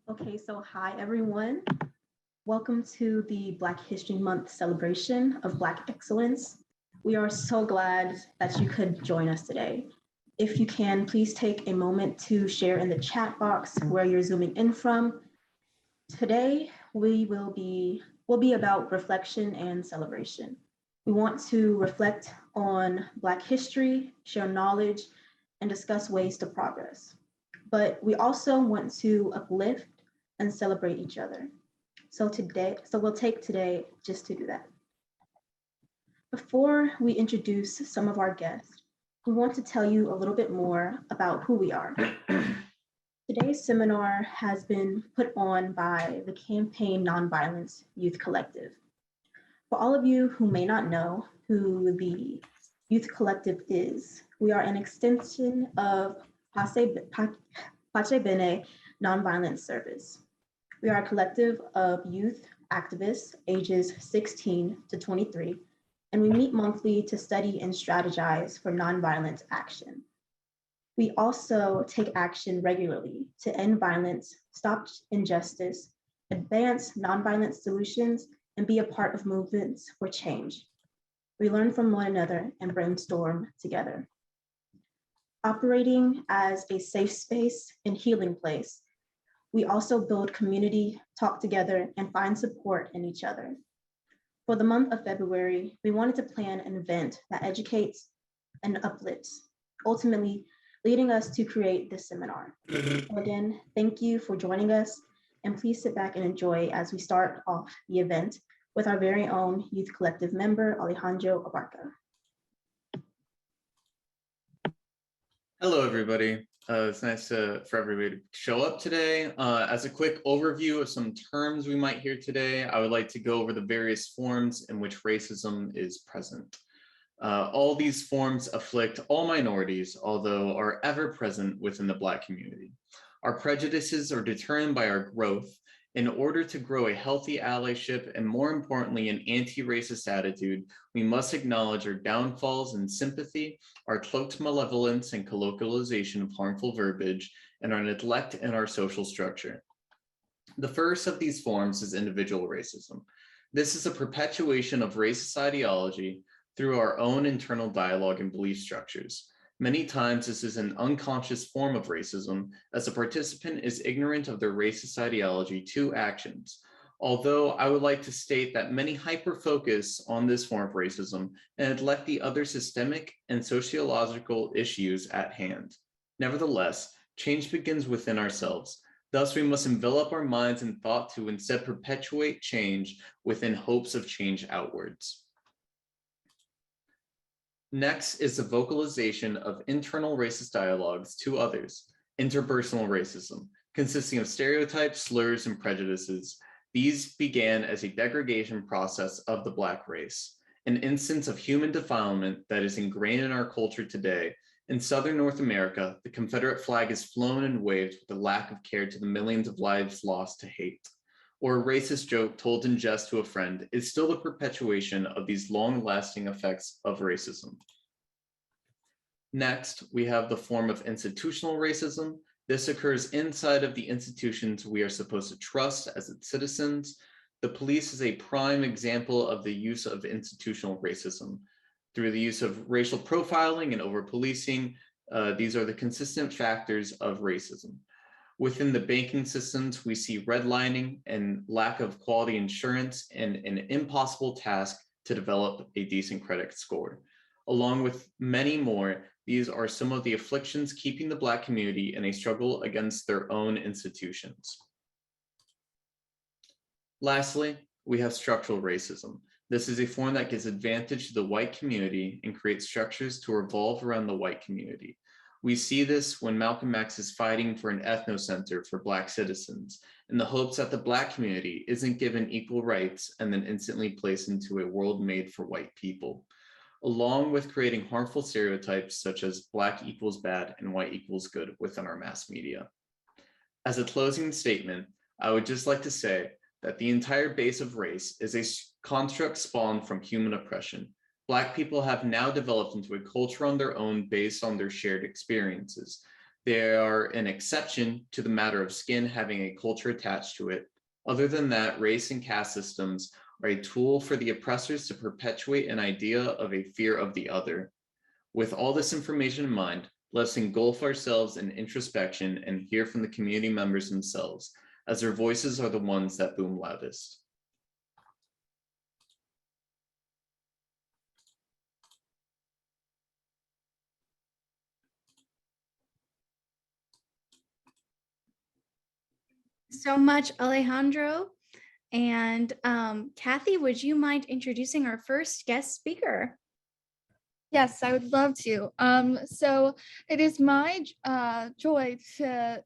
Okay, so hi everyone. Welcome to the Black History Month celebration of Black excellence. We are so glad that you could join us today. If you can, please take a moment to share in the chat box where you're zooming in from. Today, will be about reflection and celebration. We want to reflect on Black history, share knowledge, and discuss ways to progress. But we also want to uplift and celebrate each other. So we'll take today just to do that. Before we introduce some of our guests, we want to tell you a little bit more about who we are. Today's seminar has been put on by the Campaign Nonviolence Youth Collective. For all of you who may not know who the Youth Collective is, we are an extension of Bene Nonviolence Service. We are a collective of youth activists ages 16 to 23, and we meet monthly to study and strategize for nonviolent action. We also take action regularly to end violence, stop injustice, advance nonviolent solutions, and be a part of movements for change. We learn from one another and brainstorm together. Operating as a safe space and healing place, we also build community, talk together, and find support in each other. For the month of February, we wanted to plan an event that educates and uplifts, ultimately leading us to create this seminar. So again, thank you for joining us, and please sit back and enjoy as we start off the event with our very own Youth Collective member, Alejandro Abarca. Hello, everybody. It's nice for everybody to show up today. As a quick overview of some terms we might hear today, I would like to go over the various forms in which racism is present. All these forms afflict all minorities, although are ever present within the Black community. Our prejudices are determined by our growth. In order to grow a healthy allyship and, more importantly, an anti-racist attitude, we must acknowledge our downfalls and sympathy, our cloaked malevolence and colloquialization of harmful verbiage, and our neglect in our social structure. The first of these forms is individual racism. This is a perpetuation of racist ideology through our own internal dialogue and belief structures. Many times, this is an unconscious form of racism, as a participant is ignorant of their racist ideology to actions. Although I would like to state that many hyper-focus on this form of racism and neglect the other systemic and sociological issues at hand. Nevertheless, change begins within ourselves. Thus, we must envelop our minds in thought to instead perpetuate change within hopes of change outwards. Next is the vocalization of internal racist dialogues to others, interpersonal racism, consisting of stereotypes, slurs, and prejudices. These began as a degradation process of the Black race, an instance of human defilement that is ingrained in our culture today. In Southern North America, the Confederate flag is flown and waved with a lack of care to the millions of lives lost to hate. Or a racist joke told in jest to a friend is still the perpetuation of these long-lasting effects of racism. Next, we have the form of institutional racism. This occurs inside of the institutions we are supposed to trust as its citizens. The police is a prime example of the use of institutional racism. Through the use of racial profiling and over-policing, these are the consistent factors of racism. Within the banking systems, we see redlining and lack of quality insurance and an impossible task to develop a decent credit score. Along with many more, these are some of the afflictions keeping the Black community in a struggle against their own institutions. Lastly, we have structural racism. This is a form that gives advantage to the white community and creates structures to revolve around the white community. We see this when Malcolm X is fighting for an ethnocenter for Black citizens in the hopes that the Black community isn't given equal rights and then instantly placed into a world made for white people, along with creating harmful stereotypes such as Black equals bad and white equals good within our mass media. As a closing statement, I would just like to say that the entire base of race is a construct spawned from human oppression. Black people have now developed into a culture on their own based on their shared experiences. They are an exception to the matter of skin having a culture attached to it. Other than that, race and caste systems are a tool for the oppressors to perpetuate an idea of a fear of the other. With all this information in mind, let's engulf ourselves in introspection and hear from the community members themselves, as their voices are the ones that boom loudest. So much, Alejandro. And Kathy, would you mind introducing our first guest speaker? Yes, I would love to. So it is my joy to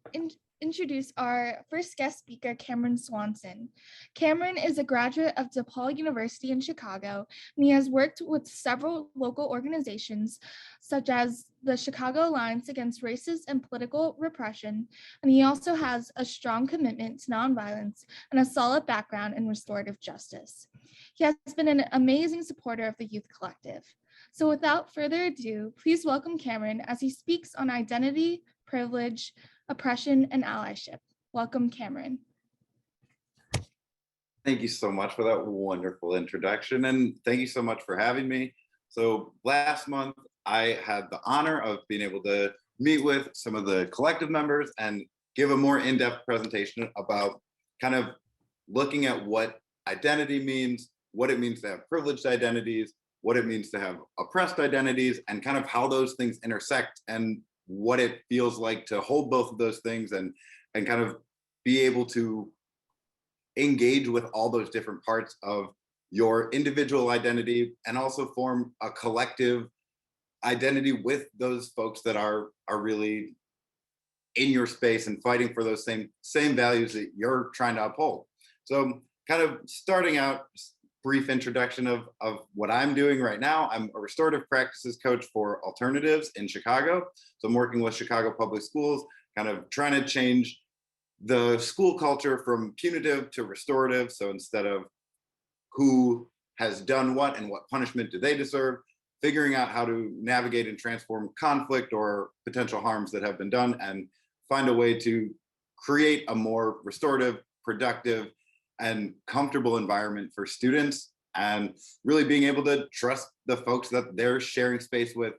introduce our first guest speaker, Cameron Swanson. Cameron is a graduate of DePaul University in Chicago, and he has worked with several local organizations, such as the Chicago Alliance Against Racist and Political Repression, and he also has a strong commitment to nonviolence and a solid background in restorative justice. He has been an amazing supporter of the Youth Collective. So without further ado, please welcome Cameron as he speaks on identity, privilege, oppression, and allyship. Welcome, Cameron. Thank you so much for that wonderful introduction, and thank you so much for having me. So last month, I had the honor of being able to meet with some of the collective members and give a more in-depth presentation about kind of looking at what identity means, what it means to have privileged identities, what it means to have oppressed identities, and kind of how those things intersect and what it feels like to hold both of those things and kind of be able to engage with all those different parts of your individual identity and also form a collective identity with those folks that are really in your space and fighting for those same values that you're trying to uphold. So kind of starting out, brief introduction of what I'm doing right now. I'm a restorative practices coach for alternatives in Chicago. So I'm working with Chicago Public Schools, kind of trying to change the school culture from punitive to restorative. So instead of who has done what and what punishment do they deserve, figuring out how to navigate and transform conflict or potential harms that have been done and find a way to create a more restorative, productive, and comfortable environment for students, and really being able to trust the folks that they're sharing space with,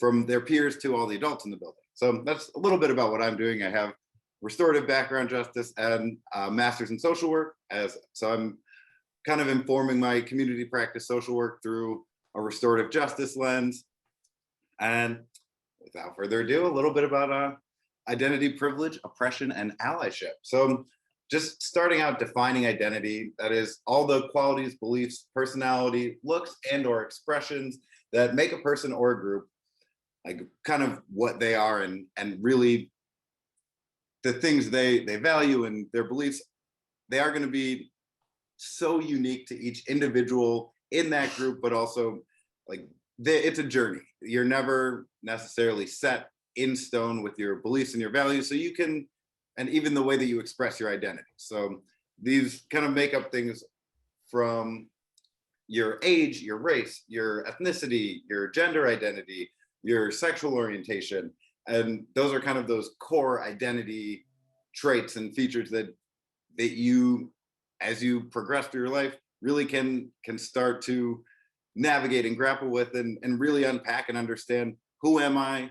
from their peers to all the adults in the building. So that's a little bit about what I'm doing. I have restorative background justice and master's in social work, so I'm kind of informing my community practice social work through a restorative justice lens. And without further ado, a little bit about identity, privilege, oppression, and allyship. So just starting out defining identity, that is all the qualities, beliefs, personality, looks, and or expressions that make a person or a group like kind of what they are, and really the things they value and their beliefs, they are going to be so unique to each individual in that group, but also like it's a journey. You're never necessarily set in stone with your beliefs and your values, so you can, and even the way that you express your identity. So these kind of make up things from your age, your race, your ethnicity, your gender identity, your sexual orientation. And those are kind of those core identity traits and features that you, as you progress through your life, really can start to navigate and grapple with and really unpack and understand, who am I?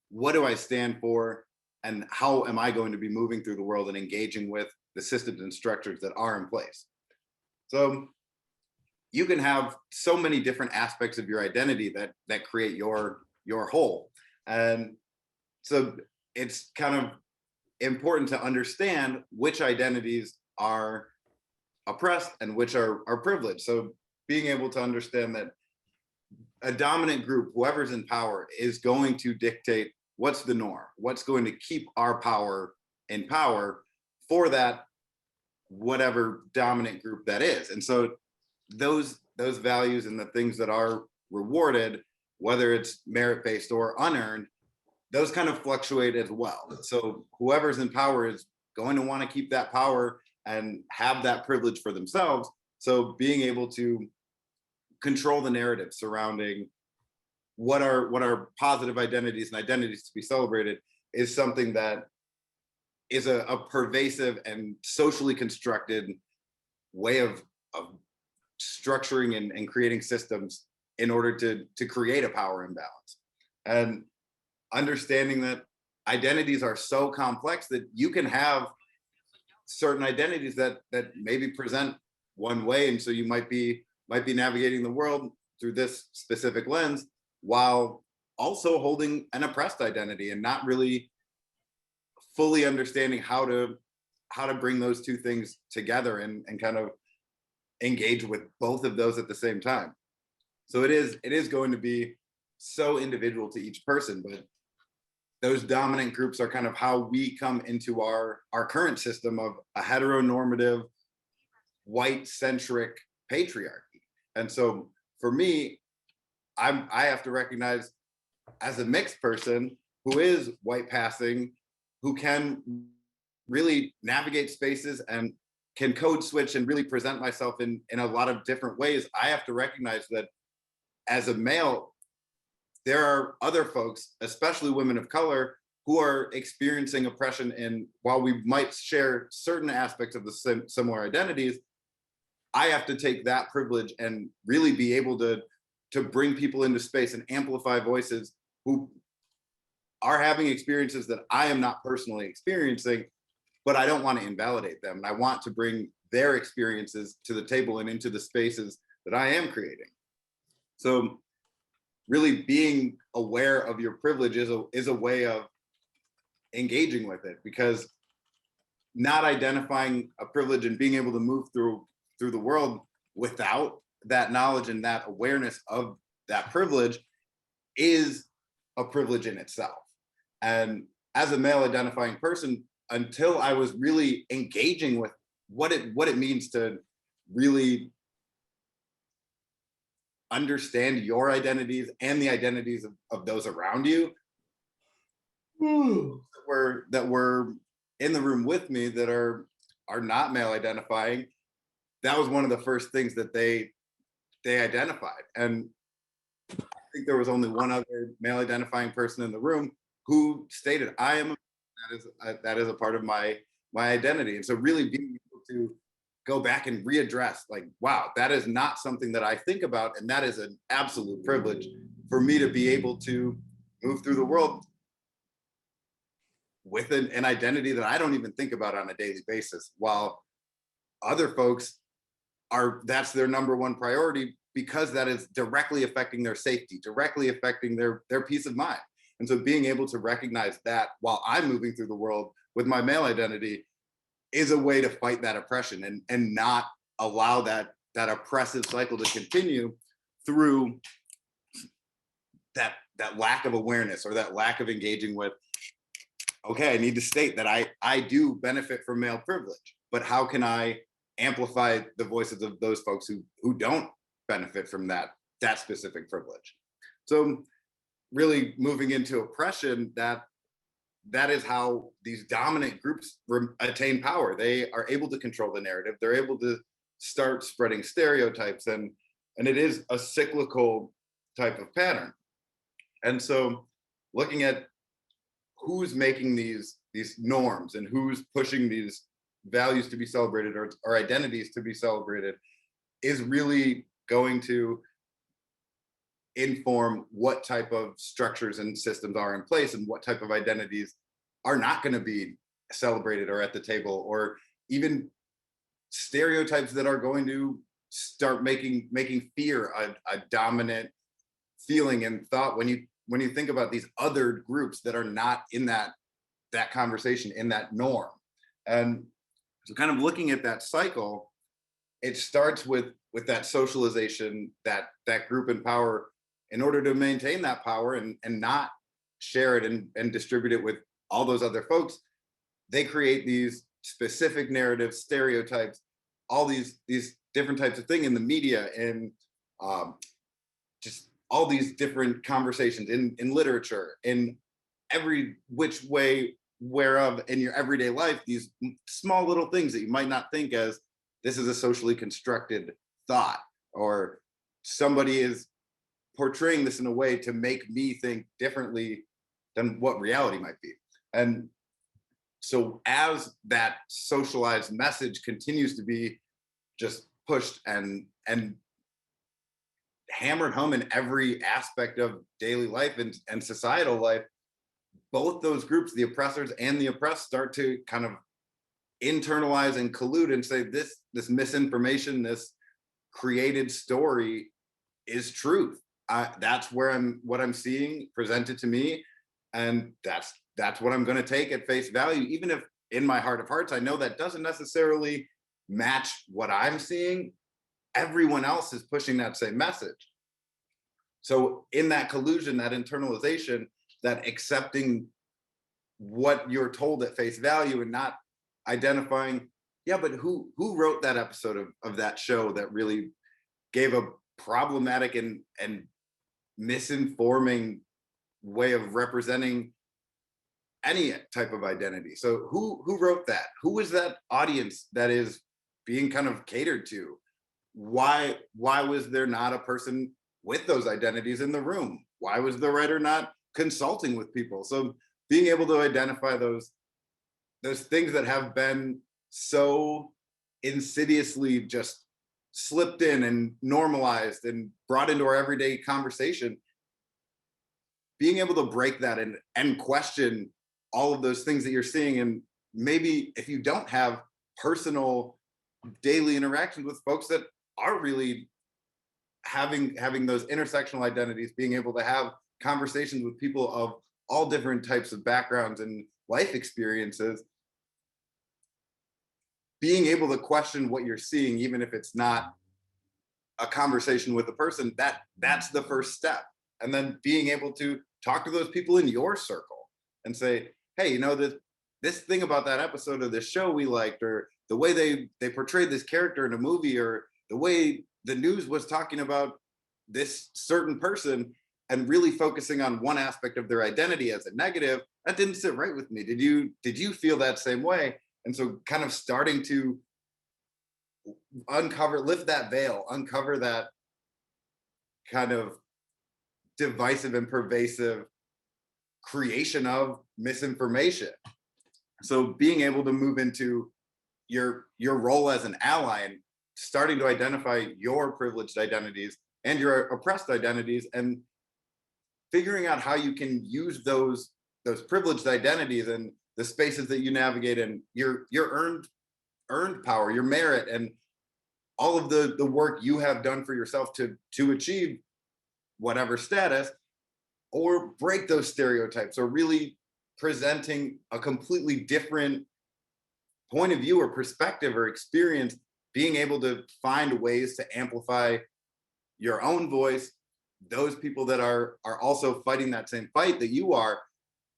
What do I stand for? And how am I going to be moving through the world and engaging with the systems and structures that are in place? So you can have so many different aspects of your identity that create your whole. And so it's kind of important to understand which identities are oppressed and which are privileged. So being able to understand that a dominant group, whoever's in power, is going to dictate what's the norm, what's going to keep our power in power for that whatever dominant group that is. And so those values and the things that are rewarded, whether it's merit-based or unearned, those kind of fluctuate as well. So whoever's in power is going to want to keep that power and have that privilege for themselves. So being able to control the narrative surrounding what are positive identities and identities to be celebrated is something that is a pervasive and socially constructed way of structuring and creating systems in order to create a power imbalance. And understanding that identities are so complex that you can have certain identities that maybe present one way, and so you might be navigating the world through this specific lens while also holding an oppressed identity and not really fully understanding how to bring those two things together and kind of engage with both of those at the same time. So it is going to be so individual to each person, but those dominant groups are kind of how we come into our current system of a heteronormative, white-centric patriarchy. And so for me, I have to recognize, as a mixed person who is white passing, who can really navigate spaces and can code switch and really present myself in a lot of different ways, I have to recognize that as a male, there are other folks, especially women of color, who are experiencing oppression. And while we might share certain aspects of the similar identities, I have to take that privilege and really be able to bring people into space and amplify voices who are having experiences that I am not personally experiencing, but I don't want to invalidate them. And I want to bring their experiences to the table and into the spaces that I am creating. So really being aware of your privilege is a way of engaging with it, because not identifying a privilege and being able to move through the world without that knowledge and that awareness of that privilege is a privilege in itself. And as a male identifying person, until I was really engaging with what it means to really understand your identities and the identities of those around you that were in the room with me that are not male identifying, that was one of the first things that they identified. And I think there was only one other male identifying person in the room who stated, I am, that is a part of my identity. And so really being able to go back and readdress, like, wow, that is not something that I think about. And that is an absolute privilege for me to be able to move through the world with an identity that I don't even think about on a daily basis, while other folks that's their number one priority, because that is directly affecting their safety, directly affecting their peace of mind. And so being able to recognize that while I'm moving through the world with my male identity is a way to fight that oppression and not allow that oppressive cycle to continue through that lack of awareness or that lack of engaging with, okay, I need to state that I do benefit from male privilege, but how can I amplify the voices of those folks who don't benefit from that specific privilege? So really moving into oppression, that is how these dominant groups attain power. They are able to control the narrative. They're able to start spreading stereotypes, and it is a cyclical type of pattern. And so looking at who's making these norms and who's pushing these values to be celebrated or identities to be celebrated is really going to inform what type of structures and systems are in place and what type of identities are not going to be celebrated or at the table, or even stereotypes that are going to start making fear a dominant feeling and thought when you think about these other groups that are not in that conversation, in that norm. And so kind of looking at that cycle, it starts with that socialization, that group in power, in order to maintain that power and not share it and distribute it with all those other folks. They create these specific narratives, stereotypes, all these different types of things in the media, and just all these different conversations in literature, in every which way whereof in your everyday life, these small little things that you might not think as this is a socially constructed thought, or somebody is portraying this in a way to make me think differently than what reality might be. And so as that socialized message continues to be just pushed and hammered home in every aspect of daily life and societal life, both those groups, the oppressors and the oppressed, start to kind of internalize and collude and say this misinformation, this created story is truth. That's what I'm seeing presented to me, and that's what I'm going to take at face value, even if in my heart of hearts I know that doesn't necessarily match what I'm seeing. Everyone else is pushing that same message. So in that collusion, that internalization, that accepting what you're told at face value and not identifying, yeah, but who wrote that episode of that show that really gave a problematic and misinforming way of representing any type of identity. So who wrote that? Who is that audience that is being kind of catered to? Why was there not a person with those identities in the room? Why was the writer not consulting with people? So being able to identify those things that have been so insidiously just slipped in and normalized and brought into our everyday conversation, being able to break that and question all of those things that you're seeing. And maybe if you don't have personal daily interactions with folks that are really having those intersectional identities, being able to have conversations with people of all different types of backgrounds and life experiences, being able to question what you're seeing, even if it's not a conversation with a person, that's the first step. And then being able to talk to those people in your circle and say, hey, you know, this thing about that episode of this show we liked, or the way they portrayed this character in a movie, or the way the news was talking about this certain person, and really focusing on one aspect of their identity as a negative, that didn't sit right with me. Did you feel that same way? And so kind of starting to lift that veil, uncover that kind of divisive and pervasive creation of misinformation. So being able to move into your role as an ally and starting to identify your privileged identities and your oppressed identities, and figuring out how you can use those privileged identities and the spaces that you navigate in, your earned power, your merit, and all of the work you have done for yourself to achieve whatever status, or break those stereotypes, or really presenting a completely different point of view or perspective or experience, being able to find ways to amplify your own voice, those people that are also fighting that same fight that you are,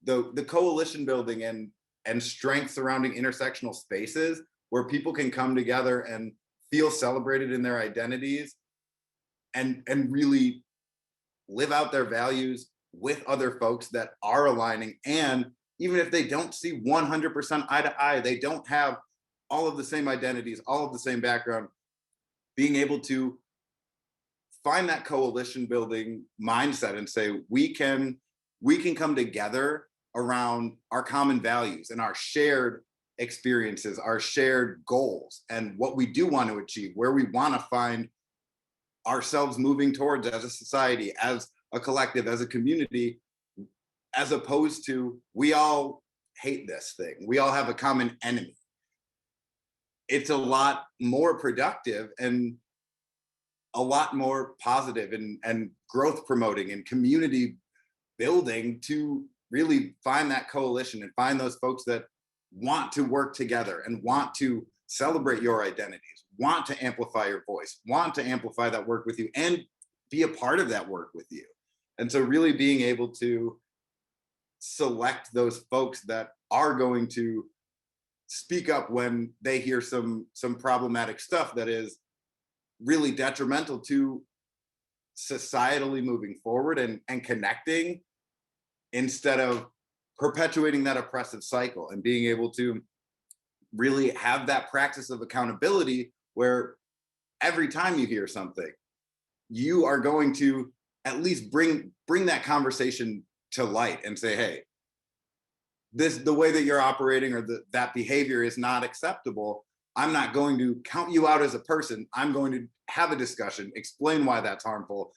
the coalition building and strength surrounding intersectional spaces where people can come together and feel celebrated in their identities and really live out their values with other folks that are aligning. And even if they don't see 100% eye to eye, they don't have all of the same identities, all of the same background, being able to find that coalition building mindset and say, we can come together around our common values and our shared experiences, our shared goals, and what we do want to achieve, where we want to find ourselves moving towards as a society, as a collective, as a community, as opposed to we all hate this thing, we all have a common enemy. It's a lot more productive and a lot more positive and growth promoting and community building to really find that coalition and find those folks that want to work together and want to celebrate your identities, want to amplify your voice, want to amplify that work with you and be a part of that work with you. And so really being able to select those folks that are going to speak up when they hear some problematic stuff that is really detrimental to societally moving forward and connecting, instead of perpetuating that oppressive cycle, and being able to really have that practice of accountability where every time you hear something, you are going to at least bring that conversation to light and say, hey, the way that you're operating or that behavior is not acceptable, I'm not going to count you out as a person. I'm going to have a discussion, explain why that's harmful,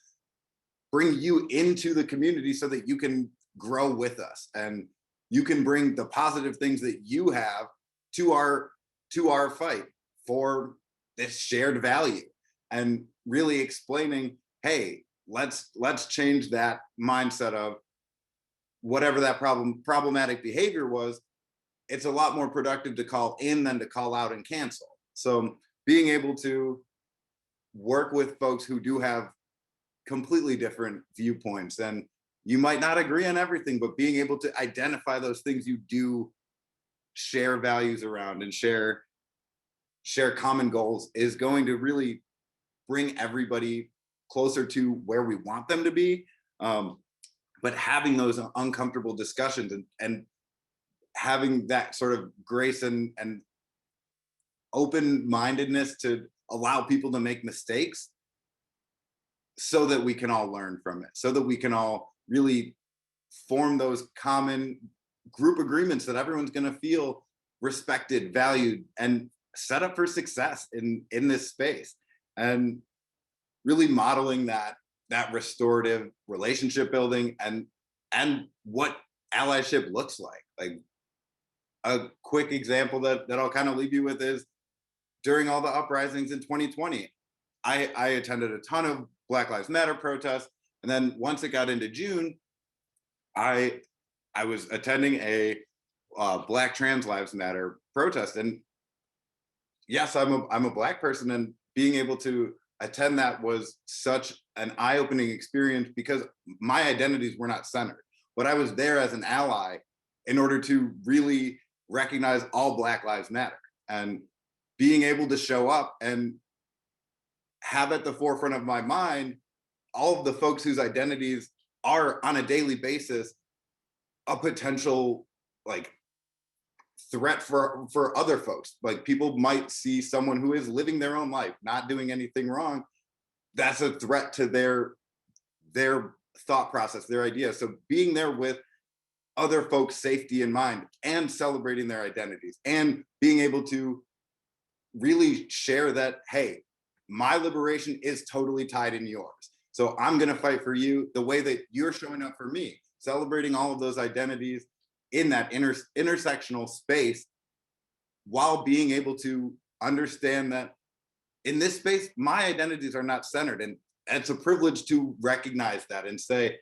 bring you into the community so that you can grow with us and you can bring the positive things that you have to our fight for this shared value, and really explaining, hey, let's change that mindset of whatever that problematic behavior was. It's a lot more productive to call in than to call out and cancel. So being able to work with folks who do have completely different viewpoints, and you might not agree on everything, but being able to identify those things you do share values around and share common goals is going to really bring everybody closer to where we want them to be. But having those uncomfortable discussions and having that sort of grace and open-mindedness to allow people to make mistakes so that we can all learn from it, so that we can all really form those common group agreements that everyone's going to feel respected, valued, and set up for success in this space. And really modeling that restorative relationship building and what allyship looks like. Like a quick example that I'll kind of leave you with is during all the uprisings in 2020, I attended a ton of Black Lives Matter protests. And then once it got into June, I was attending a Black Trans Lives Matter protest. And yes, I'm a Black person, and being able to attend that was such an eye-opening experience because my identities were not centered, but I was there as an ally in order to really recognize all Black Lives Matter, and being able to show up and have at the forefront of my mind all of the folks whose identities are on a daily basis a potential like threat for other folks. Like people might see someone who is living their own life, not doing anything wrong. That's a threat to their thought process, their idea. So being there with other folks' safety in mind and celebrating their identities and being able to really share that, hey, my liberation is totally tied in yours. So I'm going to fight for you the way that you're showing up for me, celebrating all of those identities in that intersectional space, while being able to understand that in this space, my identities are not centered. And it's a privilege to recognize that and say,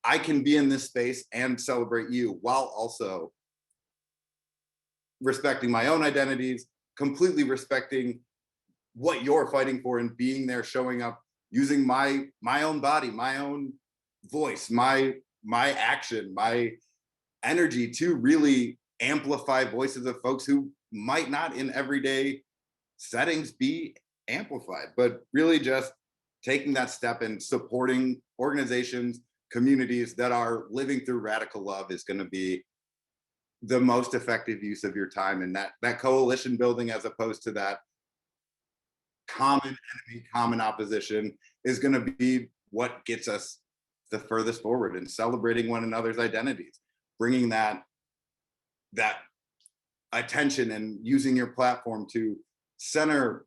I can be in this space and celebrate you while also respecting my own identities, completely respecting what you're fighting for, and being there, showing up, using my own body, my own voice, my action, my energy to really amplify voices of folks who might not in everyday settings be amplified, but really just taking that step and supporting organizations, communities that are living through radical love is going to be the most effective use of your time. And that coalition building, as opposed to that common enemy, common opposition, is going to be what gets us the furthest forward in celebrating one another's identities, bringing that attention and using your platform to center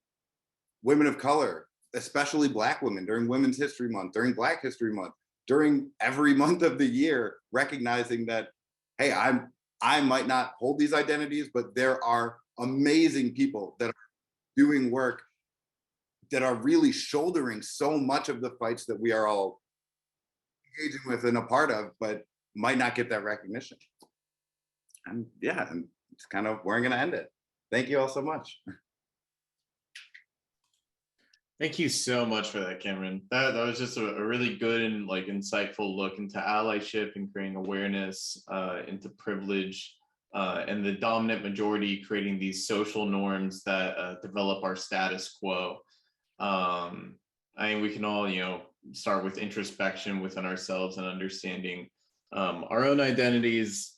women of color, especially Black women, during Women's History Month, during Black History Month, during every month of the year, recognizing that, hey, I might not hold these identities, but there are amazing people that are doing work that are really shouldering so much of the fights that we are all engaging with and a part of, but might not get that recognition. And yeah, and it's kind of where I'm going to end it. Thank you all so much. Thank you so much for that, Cameron. That was just a really good and like insightful look into allyship and creating awareness into privilege and the dominant majority creating these social norms that develop our status quo. I mean, we can all, start with introspection within ourselves and understanding our own identities,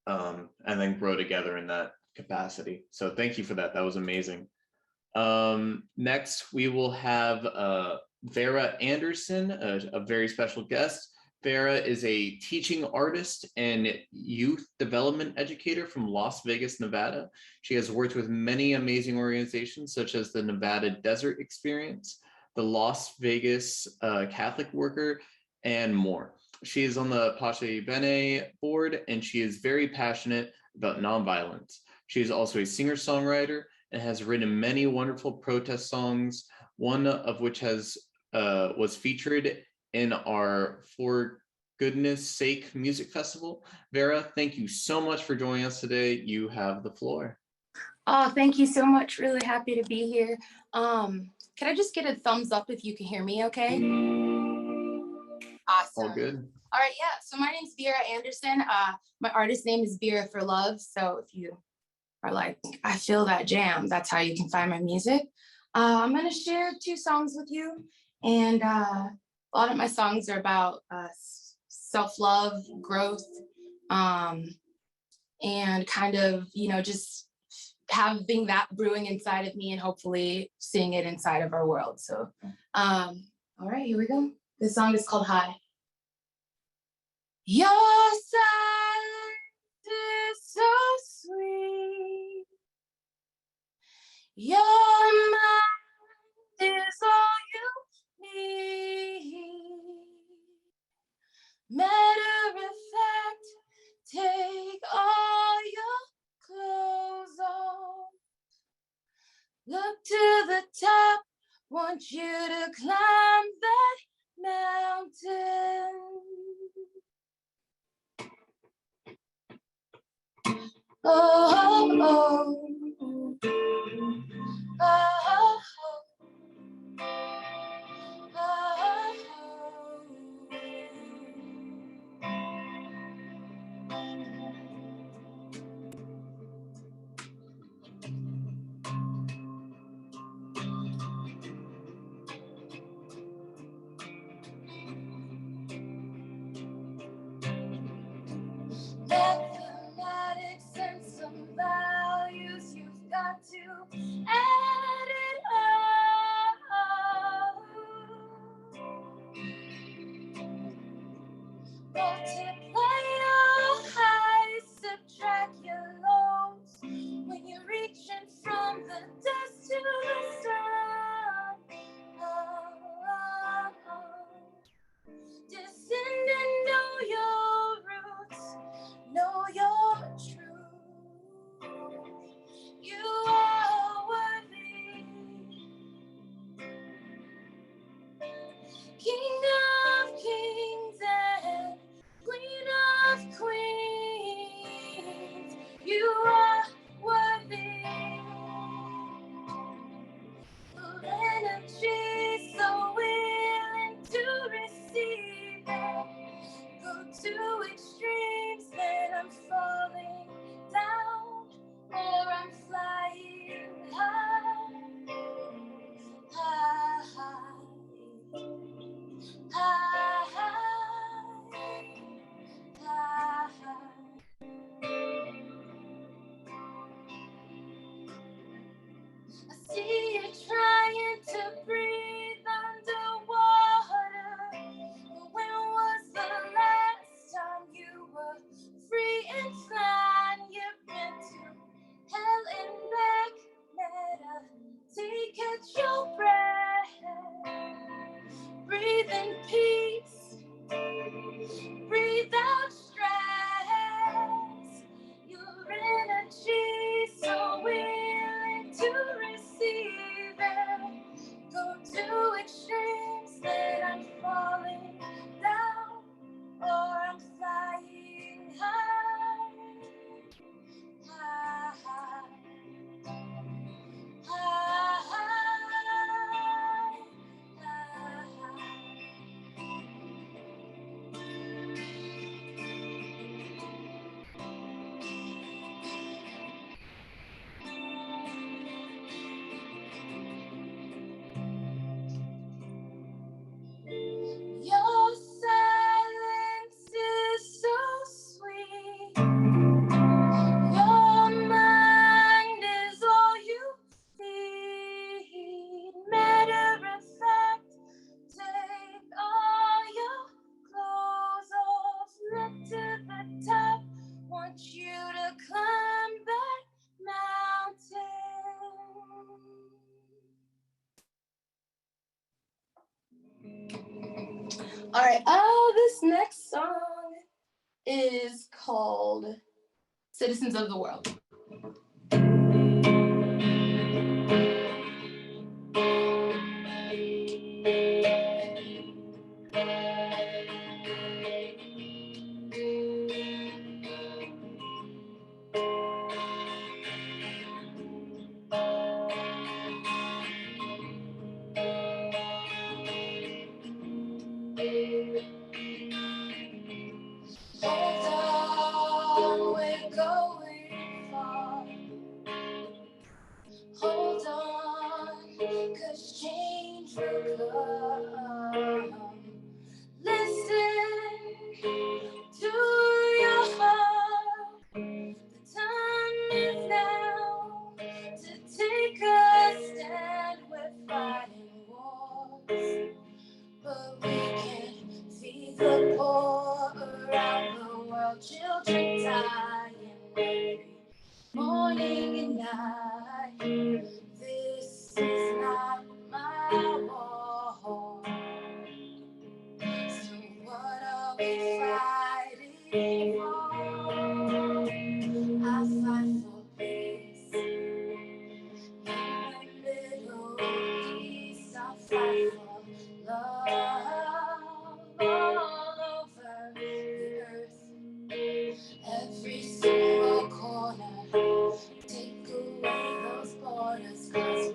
and then grow together in that capacity. So thank you for that. That was amazing. Next, we will have Vera Anderson, a very special guest. Vera is a teaching artist and youth development educator from Las Vegas, Nevada. She has worked with many amazing organizations such as the Nevada Desert Experience, the Las Vegas Catholic Worker, and more. She is on the Bene board, and she is very passionate about nonviolence. She is also a singer-songwriter and has written many wonderful protest songs, one of which was featured in our For Goodness Sake Music Festival. Vera, thank you so much for joining us today. You have the floor. Oh, thank you so much. Really happy to be here. Can I just get a thumbs up if you can hear me okay? Awesome. All good. All right, yeah. So my name's Vera Anderson. My artist name is Vera for Love. So if you are like, I feel that jam, that's how you can find my music. I'm gonna share 2 songs with you. And a lot of my songs are about self-love, growth, and kind of, just having that brewing inside of me and hopefully seeing it inside of our world. So, all right, here we go. This song is called High. Your silence is so sweet. Your mind is all you need. Matter of fact, take all your clothes off. Look to the top, want you to climb that mountain. Oh, oh, oh, oh, oh, mathematics and some values, you've got to add it up. Multiply your highs, subtract your lows. When you're reaching from the dust to the sun. Descend and know your roots, know your truth. You are worthy. King of kings and Queen of queens, you are worthy. Full energy, so willing to receive it. Go to extremes, then I'm falling down, or I'm flying high, high, high. High, high, high. I see you trying to breathe underwater. But when was the last time you were free and flying? You've been to hell and back. Meditate, catch your breath. Breathe in peace. Breathe out stress. Your energy so willing to receive it. All right, this next song is called Citizens of the World. Hold on, we're going far. Hold on, 'cause change will come. Listen to your heart. The time is now to take a stand. We're fighting wars, but we can feed the poor around the world. Children dying every morning and night. This is not my war. So what are we fighting for? I fight for peace in the Middle East. I fight for love all over the earth. Every single corner, take away those borders, 'cause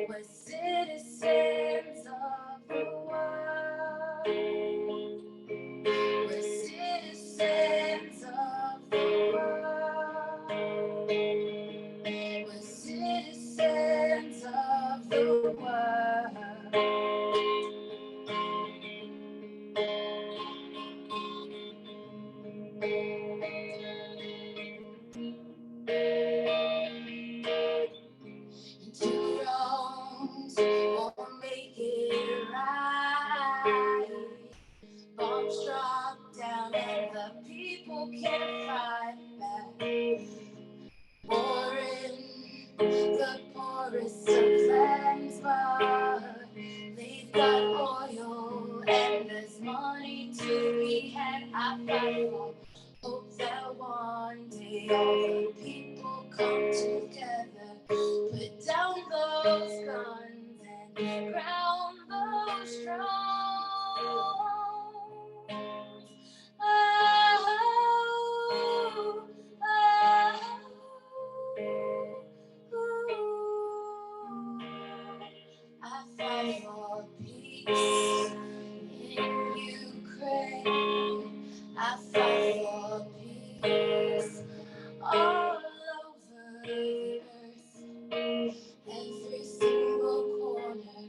we're citizens of the world. We're citizens of the world. We're citizens of the world. Two wrongs won't make it right. Bombs drop down and the people can't fight back. War in the poorest of lands, but they've got oil and there's money to be had. I fight for hope that one day all the people come together, put down those guns and ground those strongholds. I fight for peace in Ukraine. I fight for peace all over the earth. Every single corner,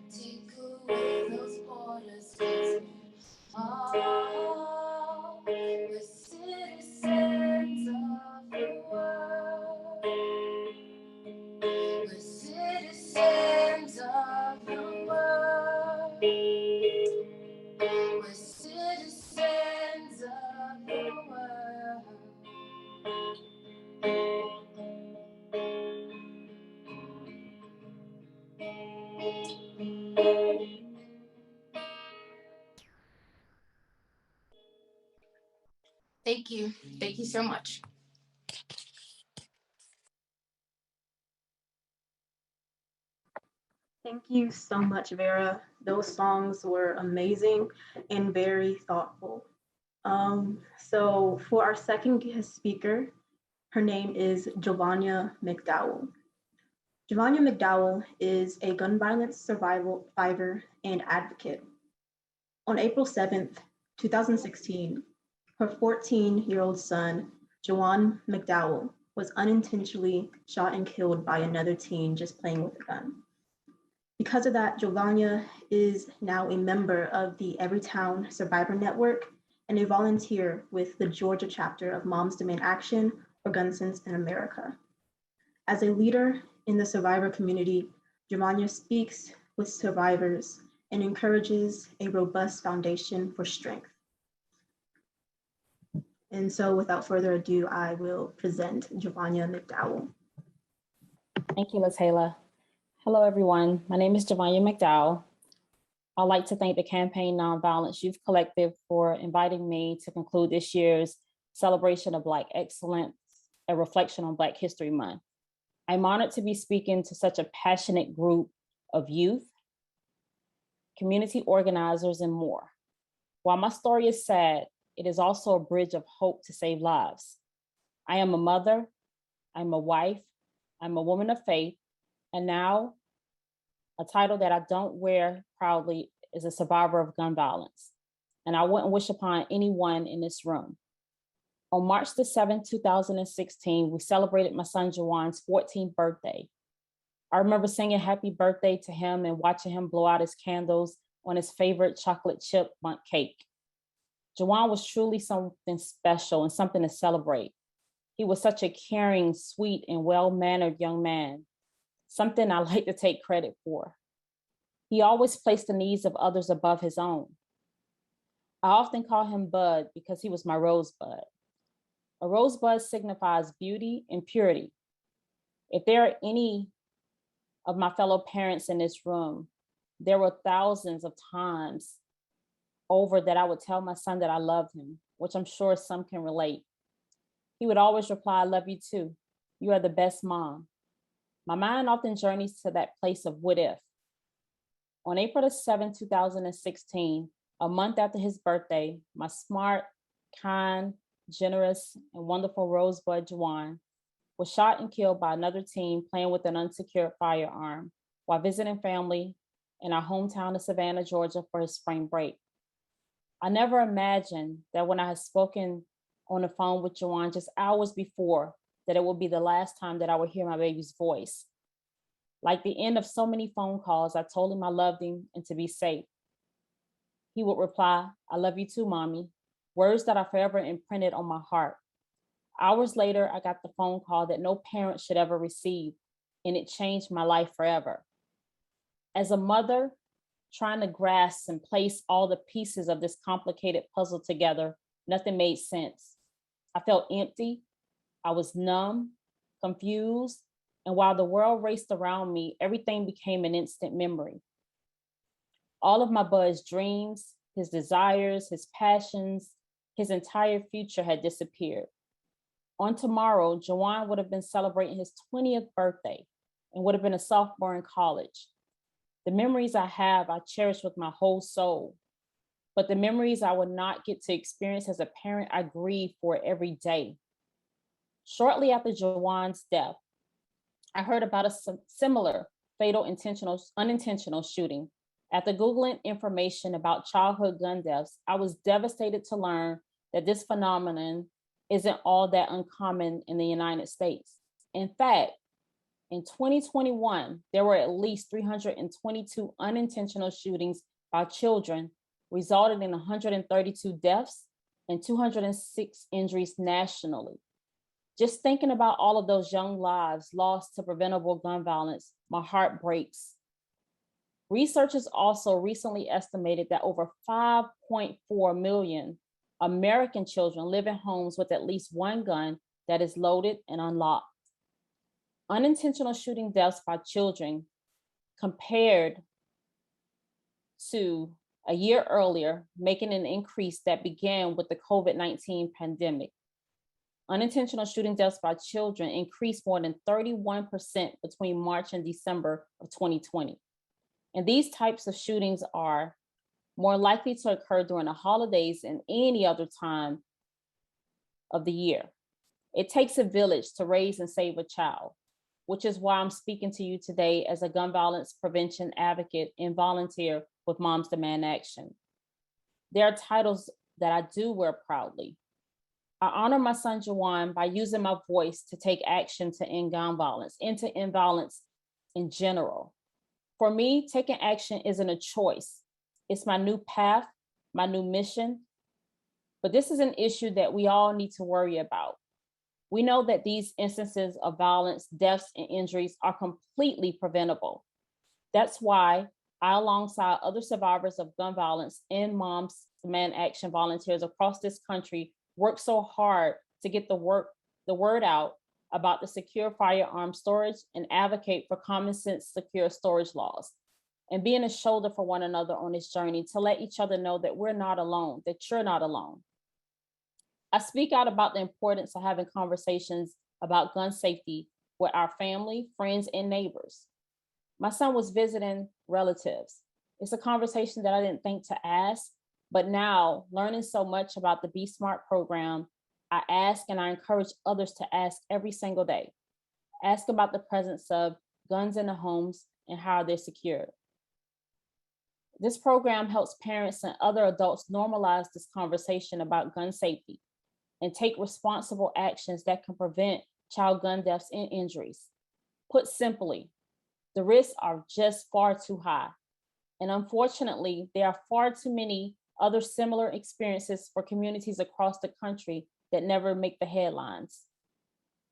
take away those borders, 'cause we're citizens of the world. We're citizens of the world. We're citizens of the world. Thank you. Thank you so much. Thank you so much, Vera. Those songs were amazing and very thoughtful. So for our second guest speaker, her name is Julvionna McDowell. Julvionna McDowell is a gun violence survivor and advocate. On April 7th, 2016, her 14-year-old son, Juwan McDowell, was unintentionally shot and killed by another teen just playing with a gun. Because of that, Julvionna is now a member of the Everytown Survivor Network and a volunteer with the Georgia chapter of Moms Demand Action for Gun Sense in America. As a leader in the survivor community, Julvionna speaks with survivors and encourages a robust foundation for strength. And so without further ado, I will present Julvionna McDowell. Thank you, Ms. Hala. Hello, everyone. My name is Julvionna McDowell. I'd like to thank the campaign Nonviolence Youth Collective for inviting me to conclude this year's celebration of Black excellence, a reflection on Black History Month. I'm honored to be speaking to such a passionate group of youth, community organizers, and more. While my story is sad, it is also a bridge of hope to save lives. I am a mother, I'm a wife, I'm a woman of faith, and now a title that I don't wear proudly is a survivor of gun violence. And I wouldn't wish upon anyone in this room. On March the 7th, 2016, we celebrated my son Juwan's 14th birthday. I remember singing happy birthday to him and watching him blow out his candles on his favorite chocolate chip bundt cake. Juwan was truly something special and something to celebrate. He was such a caring, sweet, and well-mannered young man, something I like to take credit for. He always placed the needs of others above his own. I often call him Bud because he was my rosebud. A rosebud signifies beauty and purity. If there are any of my fellow parents in this room, there were thousands of times over that I would tell my son that I loved him, which I'm sure some can relate. He would always reply, "I love you too. You are the best mom." My mind often journeys to that place of what if. On April the 7th, 2016, a month after his birthday, my smart, kind, generous, and wonderful rosebud Juwan was shot and killed by another teen playing with an unsecured firearm while visiting family in our hometown of Savannah, Georgia for his spring break. I never imagined that when I had spoken on the phone with Juwan just hours before, that it would be the last time that I would hear my baby's voice. Like the end of so many phone calls, I told him I loved him and to be safe. He would reply, "I love you too, mommy," words that are forever imprinted on my heart. Hours later, I got the phone call that no parent should ever receive, and it changed my life forever. As a mother, trying to grasp and place all the pieces of this complicated puzzle together, nothing made sense. I felt empty, I was numb, confused, and while the world raced around me, everything became an instant memory. All of my Bud's dreams, his desires, his passions, his entire future had disappeared. On tomorrow, Juwan would have been celebrating his 20th birthday and would have been a sophomore in college. The memories I have, I cherish with my whole soul. But the memories I would not get to experience as a parent, I grieve for every day. Shortly after Juwan's death, I heard about a similar fatal unintentional shooting. After Googling information about childhood gun deaths, I was devastated to learn that this phenomenon isn't all that uncommon in the United States. In fact, in 2021, there were at least 322 unintentional shootings by children, resulting in 132 deaths and 206 injuries nationally. Just thinking about all of those young lives lost to preventable gun violence, my heart breaks. Researchers also recently estimated that over 5.4 million American children live in homes with at least one gun that is loaded and unlocked. Unintentional shooting deaths by children compared to a year earlier, making an increase that began with the COVID-19 pandemic. Unintentional shooting deaths by children increased more than 31% between March and December of 2020. And these types of shootings are more likely to occur during the holidays and any other time of the year. It takes a village to raise and save a child, which is why I'm speaking to you today as a gun violence prevention advocate and volunteer with Moms Demand Action. There are titles that I do wear proudly. I honor my son Juwan by using my voice to take action to end gun violence and to end violence in general. For me, taking action isn't a choice. It's my new path, my new mission. But this is an issue that we all need to worry about. We know that these instances of violence, deaths, and injuries are completely preventable. That's why I, alongside other survivors of gun violence and Moms Demand Action volunteers across this country, work so hard to get the word out about the secure firearm storage and advocate for common sense secure storage laws. and being a shoulder for one another on this journey to let each other know that we're not alone, that you're not alone. I speak out about the importance of having conversations about gun safety with our family, friends, and neighbors. My son was visiting relatives. It's a conversation that I didn't think to ask, but now learning so much about the Be Smart program, I ask and I encourage others to ask every single day. Ask about the presence of guns in the homes and how they're secured. This program helps parents and other adults normalize this conversation about gun safety and take responsible actions that can prevent child gun deaths and injuries. Put simply, the risks are just far too high. And unfortunately, there are far too many other similar experiences for communities across the country that never make the headlines.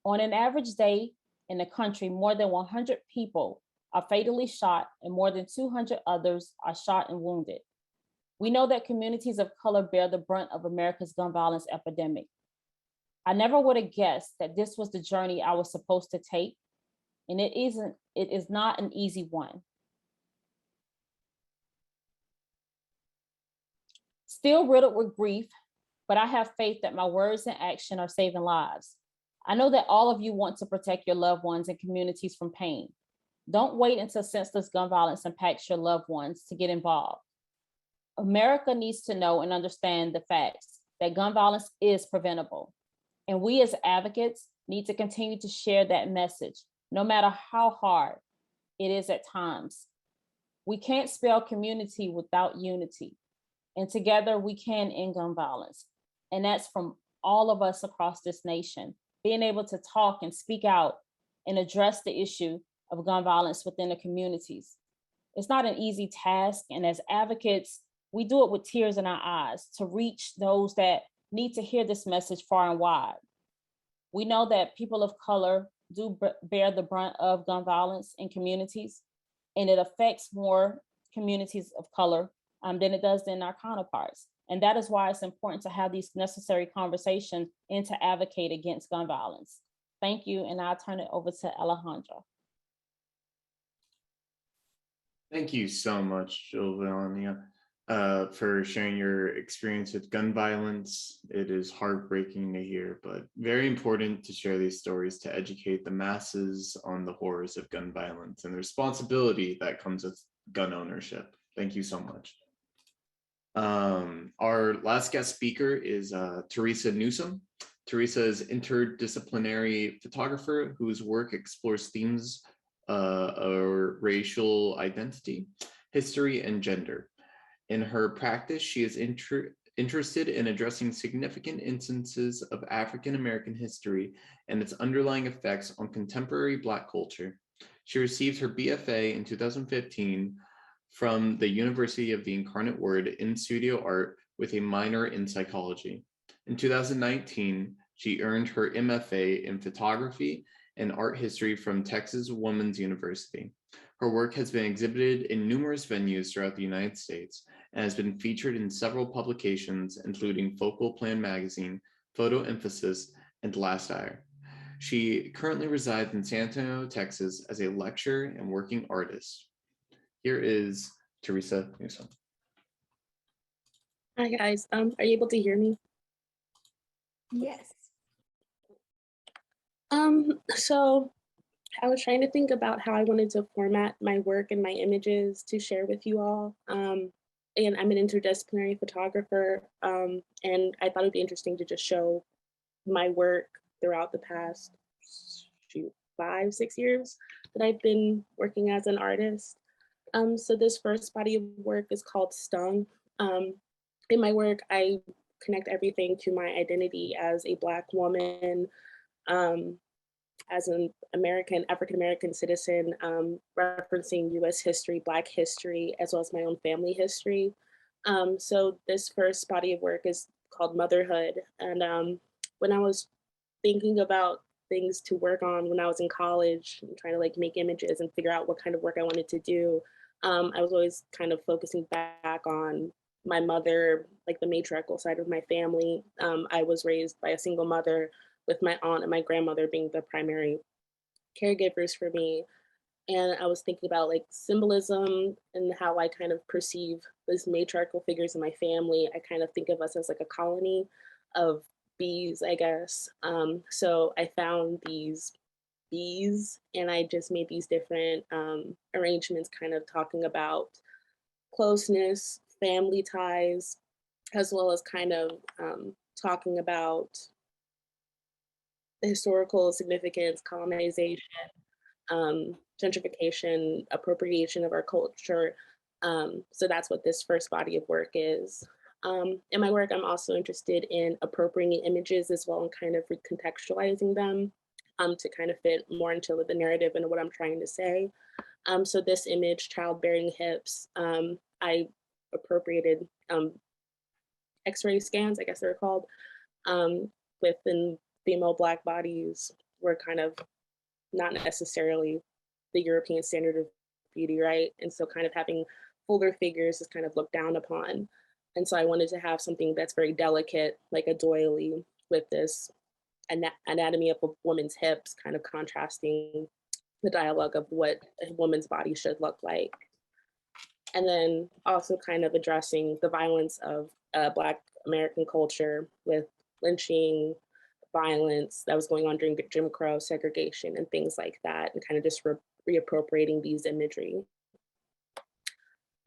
On an average day in the country, more than 100 people are fatally shot and more than 200 others are shot and wounded. We know that communities of color bear the brunt of America's gun violence epidemic. I never would have guessed that this was the journey I was supposed to take, and it is not an easy one. Still riddled with grief, but I have faith that my words and action are saving lives. I know that all of you want to protect your loved ones and communities from pain. Don't wait until senseless gun violence impacts your loved ones to get involved. America needs to know and understand the facts that gun violence is preventable. And we as advocates need to continue to share that message, no matter how hard it is at times. We can't spell community without unity. And together we can end gun violence. And that's from all of us across this nation, being able to talk and speak out and address the issue of gun violence within the communities. It's not an easy task. And as advocates, we do it with tears in our eyes to reach those that need to hear this message far and wide. We know that people of color do bear the brunt of gun violence in communities, and it affects more communities of color than it does in our counterparts. And that is why it's important to have these necessary conversations and to advocate against gun violence. Thank you, and I'll turn it over to Alejandra. Thank you so much, Julvionna, for sharing your experience with gun violence. It is heartbreaking to hear, but very important to share these stories to educate the masses on the horrors of gun violence and the responsibility that comes with gun ownership. Thank you so much. Our last guest speaker is Theresa Newsome. Theresa is an interdisciplinary photographer whose work explores themes of racial identity, history, and gender. In her practice, she is interested in addressing significant instances of African American history and its underlying effects on contemporary Black culture. She received her BFA in 2015 from the University of the Incarnate Word in studio art with a minor in psychology. In 2019, she earned her MFA in photography and art history from Texas Women's University. Her work has been exhibited in numerous venues throughout the United States and has been featured in several publications, including Focal Plan Magazine, Photo Emphasis, and Last Hour. She currently resides in San Antonio, Texas as a lecturer and working artist. Here is Theresa Newsome. Hi guys, are you able to hear me? Yes. So I was trying to think about how I wanted to format my work and my images to share with you all. And I'm an interdisciplinary photographer, and I thought it'd be interesting to just show my work throughout the past 5-6 years that I've been working as an artist. So this first body of work is called Stung. In my work, I connect everything to my identity as a Black woman, as an African-American citizen, referencing US history, Black history, as well as my own family history. So this first body of work is called Motherhood. And when I was thinking about things to work on when I was in college, and trying to like make images and figure out what kind of work I wanted to do, I was always kind of focusing back on my mother, like the matriarchal side of my family. I was raised by a single mother with my aunt and my grandmother being the primary caregivers for me. And I was thinking about like symbolism and how I kind of perceive these matriarchal figures in my family. I kind of think of us as like a colony of bees, I guess. So I found these bees and I just made these different arrangements kind of talking about closeness, family ties, as well as kind of talking about the historical significance, colonization, gentrification, appropriation of our culture. So that's what this first body of work is. In my work, I'm also interested in appropriating images as well and kind of recontextualizing them to kind of fit more into the narrative and what I'm trying to say. So this image, childbearing hips, I appropriated X-ray scans, I guess they're called, within female Black bodies were kind of not necessarily the European standard of beauty, right? And so kind of having fuller figures is kind of looked down upon. And so I wanted to have something that's very delicate, like a doily, with this anatomy of a woman's hips, kind of contrasting the dialogue of what a woman's body should look like. And then also kind of addressing the violence of Black American culture with lynching, violence that was going on during Jim Crow, segregation, and things like that, and kind of just reappropriating these imagery.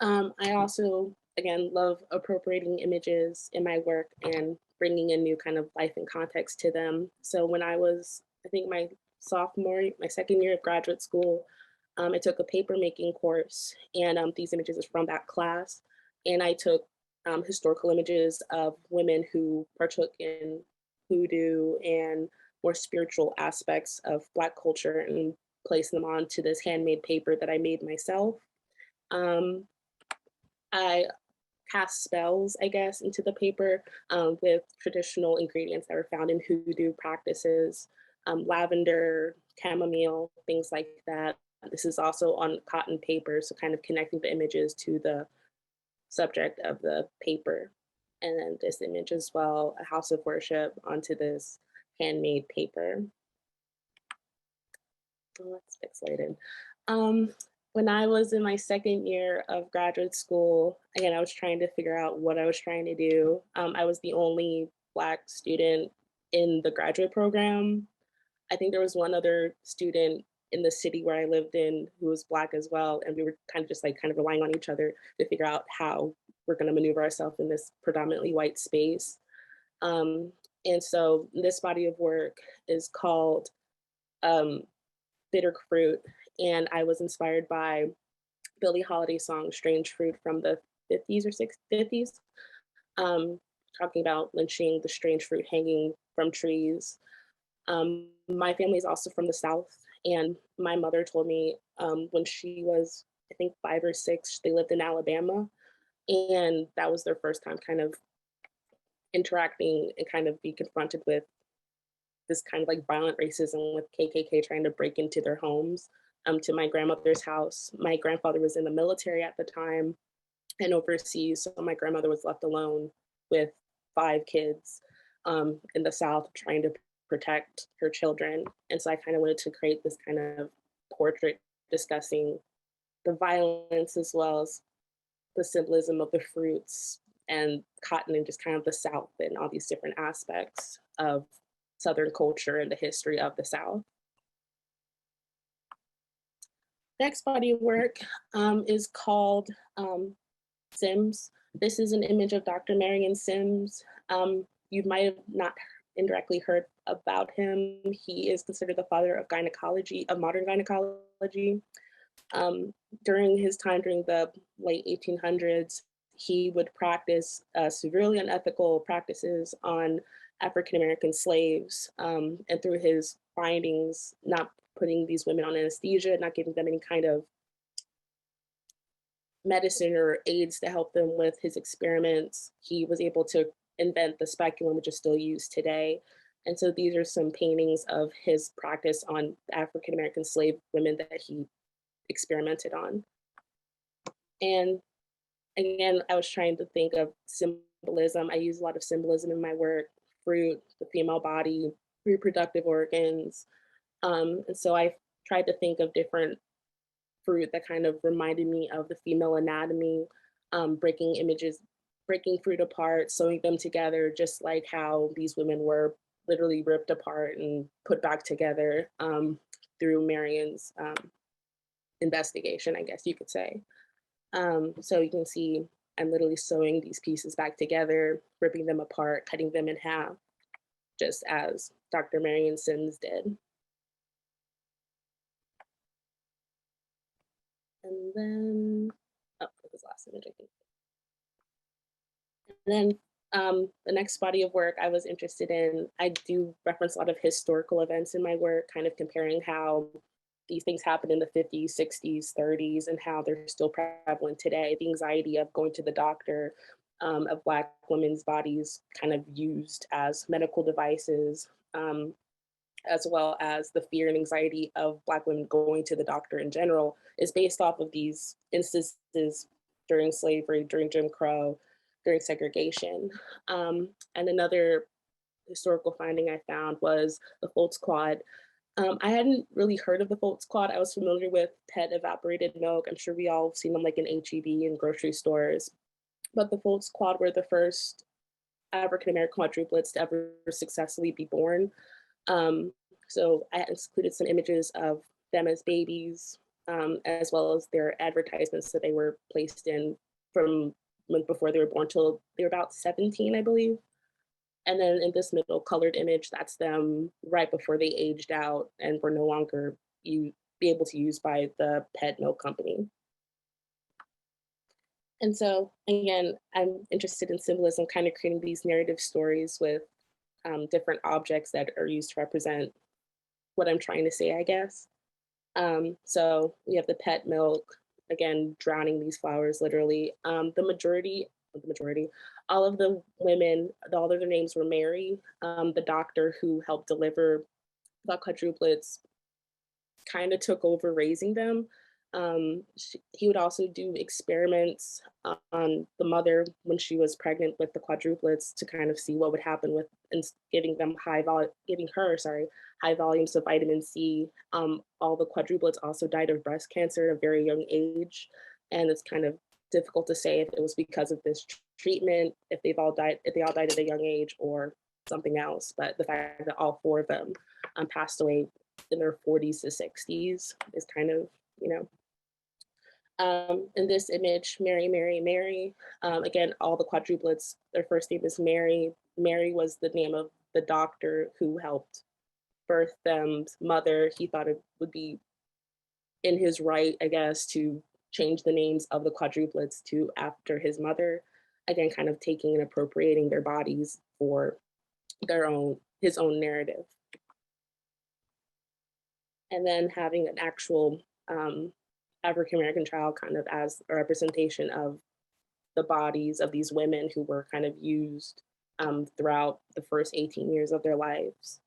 I also, again, love appropriating images in my work and bringing in new kind of life and context to them. So when I was, I think my second year of graduate school, I took a paper making course, and these images are from that class. And I took historical images of women who partook in hoodoo and more spiritual aspects of Black culture and placed them onto this handmade paper that I made myself. I cast spells, I guess, into the paper with traditional ingredients that were found in hoodoo practices, lavender, chamomile, things like that. This is also on cotton paper, so kind of connecting the images to the subject of the paper. And then this image as well, a house of worship onto this handmade paper. Oh, that's pixelated. When I was in my second year of graduate school, again, I was trying to figure out what I was trying to do. I was the only Black student in the graduate program. I think there was one other student in the city where I lived in who was Black as well. And we were kind of relying on each other to figure out how we're going to maneuver ourselves in this predominantly white space. And so this body of work is called Bitter Fruit. And I was inspired by Billie Holiday's song, Strange Fruit from the 50s or 50s, talking about lynching, the strange fruit hanging from trees. My family is also from the South. And my mother told me when she was, I think 5 or 6, they lived in Alabama. And that was their first time kind of interacting and kind of be confronted with this kind of like violent racism with KKK trying to break into their homes. To my grandmother's house. My grandfather was in the military at the time and overseas. So my grandmother was left alone with 5 kids in the South trying to protect her children. And so I kind of wanted to create this kind of portrait discussing the violence as well as the symbolism of the fruits and cotton and just kind of the South and all these different aspects of Southern culture and the history of the South. Next body of work is called Sims. This is an image of Dr. Marion Sims. You might have not indirectly heard about him. He is considered the father of gynecology, of modern gynecology. During his time, during the late 1800s, he would practice severely unethical practices on African-American slaves. And through his findings, not putting these women on anesthesia, not giving them any kind of medicine or aids to help them with his experiments, he was able to invent the speculum, which is still used today. And so these are some paintings of his practice on African-American slave women that he experimented on. And again, I was trying to think of symbolism. I use a lot of symbolism in my work: fruit, the female body, reproductive organs. And so I tried to think of different fruit that kind of reminded me of the female anatomy, breaking fruit apart, sewing them together, just like how these women were literally ripped apart and put back together through Marion's investigation, I guess you could say. So you can see I'm literally sewing these pieces back together, ripping them apart, cutting them in half, just as Dr. Marion Sims did. And then, oh, this last image, I think. And then the next body of work I was interested in, I do reference a lot of historical events in my work, kind of comparing how these things happened in the 50s, 60s, 30s, and how they're still prevalent today. The anxiety of going to the doctor, of Black women's bodies kind of used as medical devices, as well as the fear and anxiety of Black women going to the doctor in general, is based off of these instances during slavery, during Jim Crow, during segregation. And another historical finding I found was the Foltz Quad. I hadn't really heard of the Foltz Quad. I was familiar with PET evaporated milk. I'm sure we all have seen them like in HEB and grocery stores. But the Foltz Quad were the first African-American quadruplets to ever successfully be born. So I included some images of them as babies, as well as their advertisements that they were placed in from before they were born till they were about 17, I believe. And then in this middle colored image, that's them right before they aged out and were no longer be able to use by the pet milk company. And so again, I'm interested in symbolism, kind of creating these narrative stories with different objects that are used to represent what I'm trying to say, I guess. So we have the pet milk, again, drowning these flowers, literally. The majority, all of the women, all of their names were Mary. The doctor who helped deliver the quadruplets kind of took over raising them. He would also do experiments on the mother when she was pregnant with the quadruplets to kind of see what would happen with, and giving her high volumes of vitamin C. All the quadruplets also died of breast cancer at a very young age, and it's kind of difficult to say if it was because of this treatment, if they all died at a young age, or something else. But the fact that all four of them passed away in their 40s to 60s is kind of, in this image, Mary, Mary, Mary. Again, all the quadruplets, their first name is Mary. Mary was the name of the doctor who helped birth them's mother. He thought it would be in his right, I guess, to change the names of the quadruplets to after his mother. Again, kind of taking and appropriating their bodies for his own narrative. And then having an actual African-American child kind of as a representation of the bodies of these women who were kind of used throughout the first 18 years of their lives.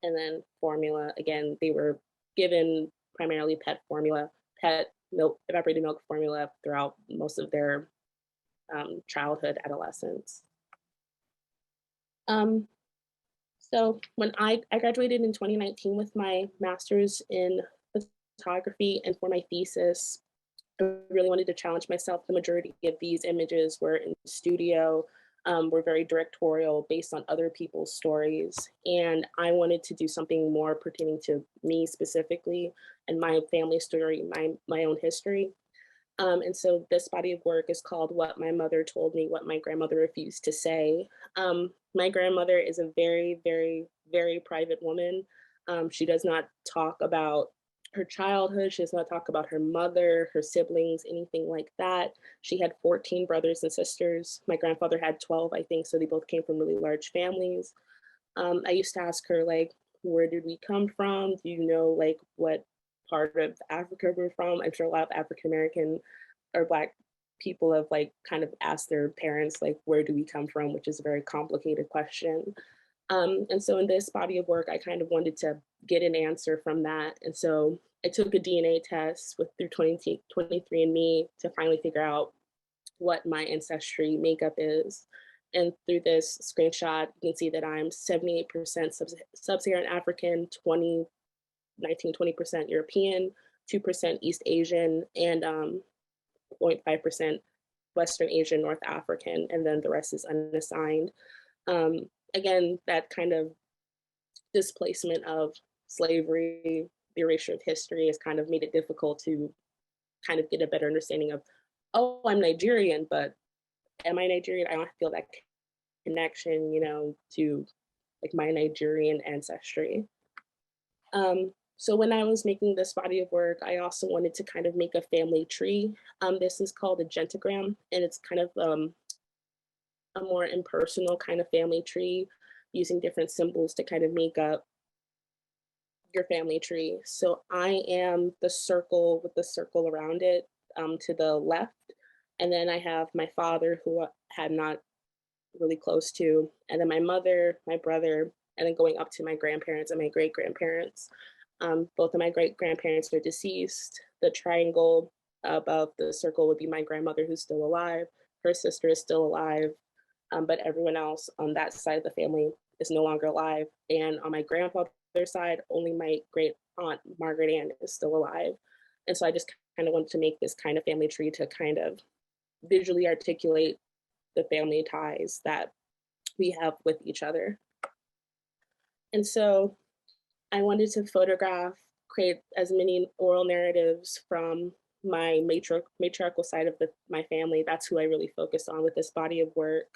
And then formula, again, they were given primarily pet milk, evaporated milk formula throughout most of their childhood, adolescence. So when I graduated in 2019 with my master's in photography, and for my thesis, I really wanted to challenge myself. The majority of these images were in studio, were very directorial, based on other people's stories. And I wanted to do something more pertaining to me specifically and my family story, my own history. And so this body of work is called What My Mother Told Me, What My Grandmother Refused to Say. My grandmother is a very, very, very private woman. She does not talk about her childhood. She does not talk about her mother, her siblings, anything like that. She had 14 brothers and sisters. My grandfather had 12, I think, so they both came from really large families. I used to ask her, like, where did we come from? Do you know, like, what part of Africa we're from? I'm sure a lot of African-American or Black people have, like, kind of asked their parents, like, where do we come from, which is a very complicated question. And so in this body of work, I kind of wanted to get an answer from that. And so I took a DNA test through 23andMe to finally figure out what my ancestry makeup is. And through this screenshot, you can see that I'm 78% sub-Saharan African, 20% European, 2% East Asian, and 0.5% Western Asian, North African, and then the rest is unassigned. Again, that kind of displacement of slavery, the erasure of history has kind of made it difficult to kind of get a better understanding of, oh, I'm Nigerian, but am I Nigerian? I don't feel that connection, to like my Nigerian ancestry. So when I was making this body of work, I also wanted to kind of make a family tree. This is called a gentagram, and it's kind of a more impersonal kind of family tree, using different symbols to kind of make up your family tree. So I am the circle with the circle around it to the left. And then I have my father, who I had not really close to, and then my mother, my brother, and then going up to my grandparents and my great-grandparents. Both of my great-grandparents are deceased. The triangle above the circle would be my grandmother, who's still alive. Her sister is still alive, but everyone else on that side of the family is no longer alive. And on my grandfather's side, only my great aunt, Margaret Ann, is still alive. And so I just kind of wanted to make this kind of family tree to kind of visually articulate the family ties that we have with each other. And so I wanted to create as many oral narratives from my matriarchal side of my family. That's who I really focused on with this body of work.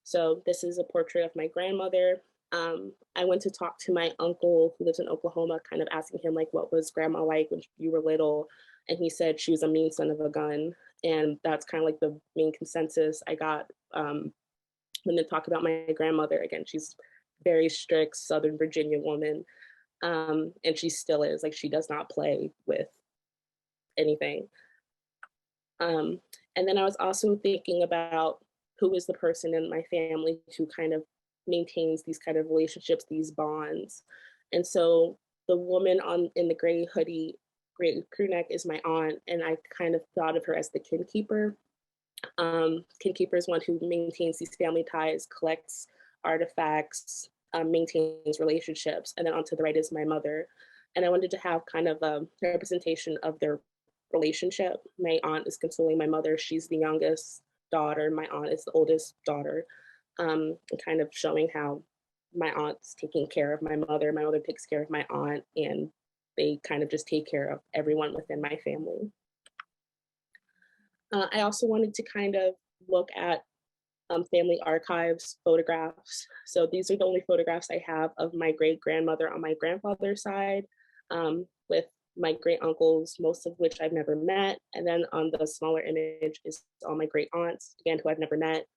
So this is a portrait of my grandmother. I went to talk to my uncle who lives in Oklahoma, kind of asking him, like, what was grandma like when you were little? And he said she was a mean son of a gun. And that's kind of like the main consensus I got when they talk about my grandmother. Again, she's very strict Southern Virginia woman. And she still is, like, she does not play with anything. And then I was also thinking about who is the person in my family who kind of maintains these kind of relationships, these bonds. And so the woman in the gray hoodie, gray crew neck, is my aunt, and I kind of thought of her as the kin keeper. Kin keeper is one who maintains these family ties, collects artifacts, maintains relationships. And then on to the right is my mother. And I wanted to have kind of a representation of their relationship. My aunt is consoling my mother. She's the youngest daughter. My aunt is the oldest daughter. And kind of showing how my aunt's taking care of my mother takes care of my aunt, and they kind of just take care of everyone within my family. I also wanted to kind of look at family archives, photographs. So these are the only photographs I have of my great-grandmother on my grandfather's side, with my great uncles, most of which I've never met. And then on the smaller image is all my great aunts, again, who I've never met.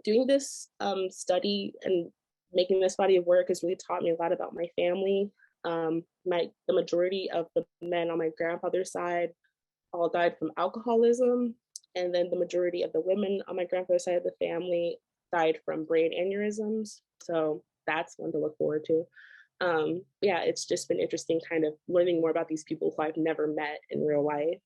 Doing this study and making this body of work has really taught me a lot about my family. The majority of the men on my grandfather's side all died from alcoholism. And then the majority of the women on my grandfather's side of the family died from brain aneurysms. So that's one to look forward to. Yeah, it's just been interesting kind of learning more about these people who I've never met in real life.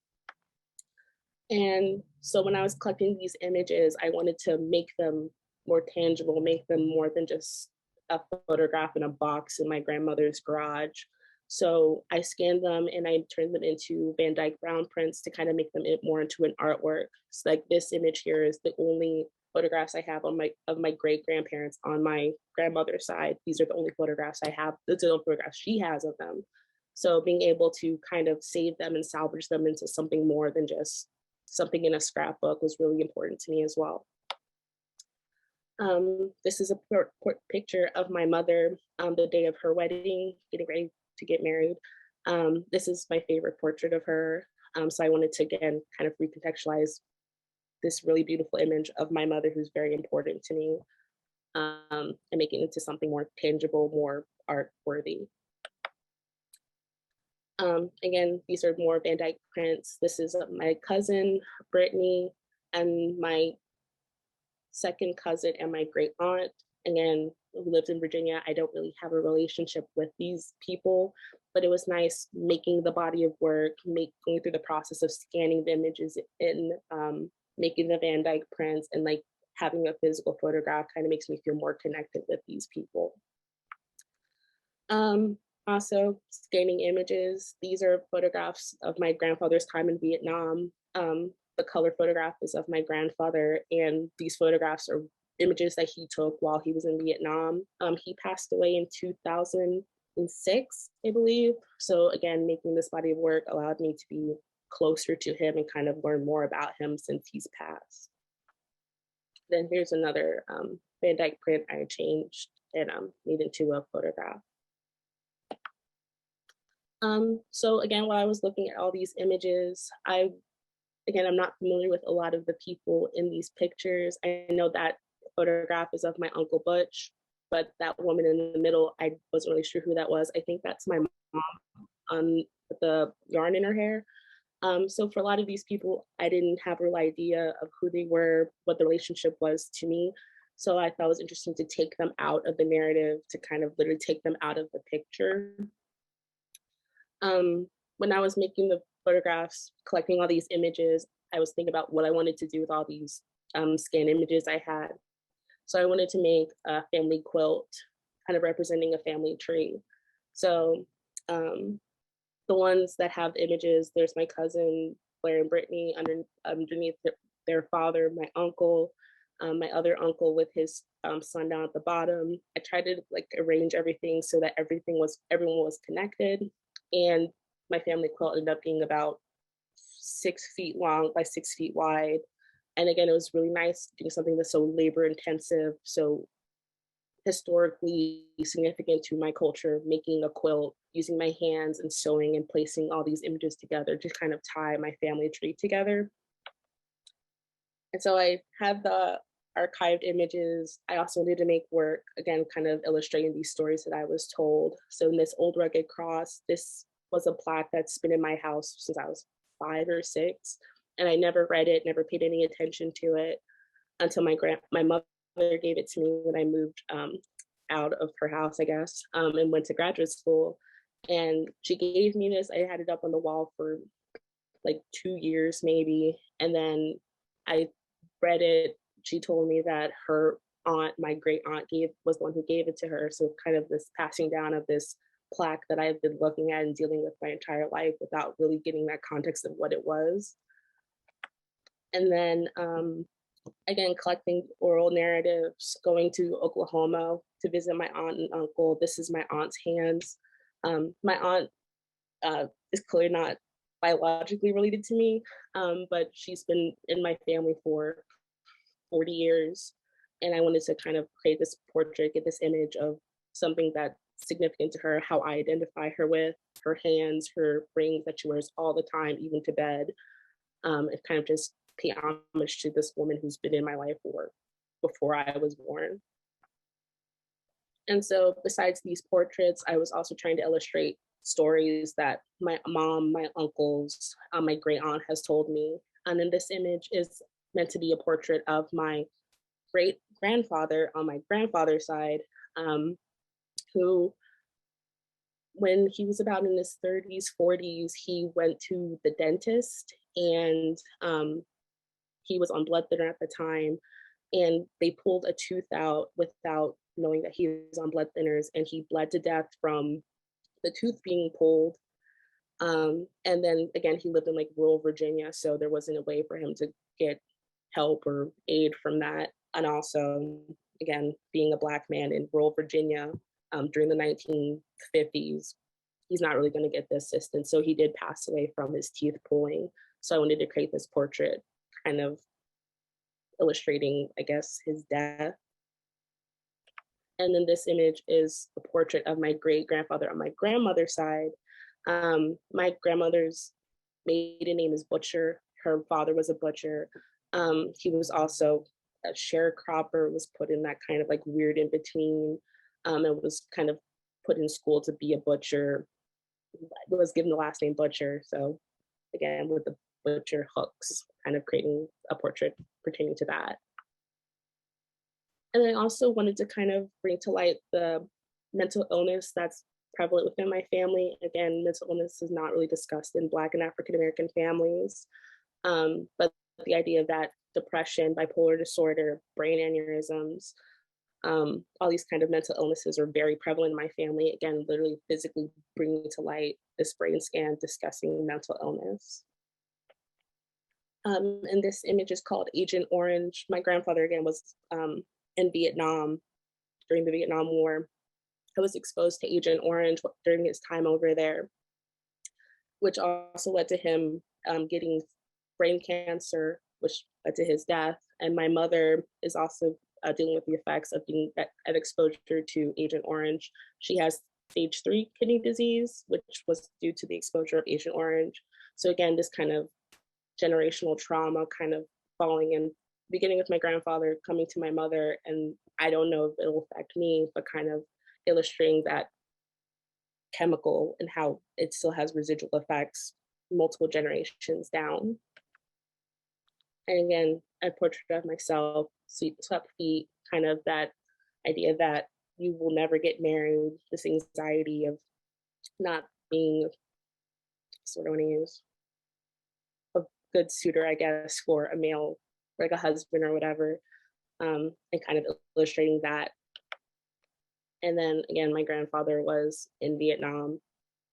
And so when I was collecting these images, I wanted to make them more tangible, make them more than just a photograph in a box in my grandmother's garage. So I scanned them and I turned them into Van Dyke brown prints to kind of make them more into an artwork. So like this image here is the only photographs I have of my great grandparents on my grandmother's side. These are the only photographs I have. These are the only photographs she has of them. So being able to kind of save them and salvage them into something more than just something in a scrapbook was really important to me as well. This is a picture of my mother the day of her wedding, getting ready to get married. This is my favorite portrait of her. So I wanted to, again, kind of recontextualize this really beautiful image of my mother, who's very important to me, and make it into something more tangible, more art worthy. Again, these are more Van Dyke prints. This is my cousin, Brittany, and my second cousin and my great aunt, again, who lives in Virginia. I don't really have a relationship with these people, but it was nice making the body of work, going through the process of scanning the images and making the Van Dyke prints, and like having a physical photograph kind of makes me feel more connected with these people. Also, scanning images. These are photographs of my grandfather's time in Vietnam. The color photograph is of my grandfather, and these photographs are images that he took while he was in Vietnam. He passed away in 2006, I believe. So again, making this body of work allowed me to be closer to him and kind of learn more about him since he's passed. Then here's another Van Dyke print I changed and made into a photograph. So again, while I was looking at all these images, I'm not familiar with a lot of the people in these pictures. I know that photograph is of my Uncle Butch, but that woman in the middle, I wasn't really sure who that was. I think that's my mom with the yarn in her hair. So for a lot of these people, I didn't have a real idea of who they were, what the relationship was to me. So I thought it was interesting to take them out of the narrative, to kind of literally take them out of the picture. When I was making the photographs, collecting all these images, I was thinking about what I wanted to do with all these scanned images I had. So I wanted to make a family quilt, kind of representing a family tree. So the ones that have images, there's my cousin, Blair and Brittany, underneath their father, my uncle, my other uncle with his son down at the bottom. I tried to like arrange everything so that everyone was connected. And my family quilt ended up being about 6 feet long by 6 feet wide. And again, it was really nice doing something that's so labor intensive, so historically significant to my culture, making a quilt, using my hands and sewing and placing all these images together to kind of tie my family tree together. And so I had the archived images. I also needed to make work, again, kind of illustrating these stories that I was told. So in this old rugged cross, this was a plaque that's been in my house since I was 5 or 6. And I never read it, never paid any attention to it until my mother gave it to me when I moved out of her house, I guess, and went to graduate school. And she gave me this. I had it up on the wall for like 2 years maybe. And then I read it. She told me that her aunt, my great aunt, was the one who gave it to her. So kind of this passing down of this plaque that I've been looking at and dealing with my entire life without really getting that context of what it was. And then again, collecting oral narratives, going to Oklahoma to visit my aunt and uncle. This is my aunt's hands. My aunt is clearly not biologically related to me, but she's been in my family for 40 years. And I wanted to kind of create this portrait, get this image of something that's significant to her, how I identify her with, her hands, her rings that she wears all the time, even to bed. And kind of just pay homage to this woman who's been in my life before I was born. And so besides these portraits, I was also trying to illustrate stories that my mom, my uncles, my great aunt has told me. And then this image is meant to be a portrait of my great grandfather on my grandfather's side, who, when he was about in his 30s, 40s, he went to the dentist, and he was on blood thinner at the time, and they pulled a tooth out without knowing that he was on blood thinners, and he bled to death from the tooth being pulled. And then again, he lived in like rural Virginia, so there wasn't a way for him to get help or aid from that. And also, again, being a Black man in rural Virginia during the 1950s, he's not really going to get the assistance. So he did pass away from his teeth pulling. So I wanted to create this portrait kind of illustrating, I guess, his death. And then this image is a portrait of my great grandfather on my grandmother's side. My grandmother's maiden name is Butcher. Her father was a butcher. He was also a sharecropper, was put in that kind of like weird in between, and was kind of put in school to be a butcher. Was given the last name Butcher. So again, with the butcher hooks, kind of creating a portrait pertaining to that. And I also wanted to kind of bring to light the mental illness that's prevalent within my family. Again, mental illness is not really discussed in Black and African American families, but the idea that depression, bipolar disorder, brain aneurysms. All these kind of mental illnesses are very prevalent in my family. Again, literally physically bringing to light this brain scan discussing mental illness. And this image is called Agent Orange. My grandfather, again, was in Vietnam during the Vietnam War. I was exposed to Agent Orange during his time over there, which also led to him getting brain cancer, which led to his death. And my mother is also dealing with the effects of being at exposure to Agent Orange. She has stage 3 kidney disease, which was due to the exposure of Agent Orange. So again, this kind of generational trauma kind of falling in, beginning with my grandfather, coming to my mother, and I don't know if it'll affect me, but kind of illustrating that chemical and how it still has residual effects multiple generations down. And again, a portrait of myself, swept feet, kind of that idea that you will never get married, this anxiety of not being, sort of want to use, a good suitor, I guess, for a male, like a husband or whatever, and kind of illustrating that. And then again, my grandfather was in Vietnam,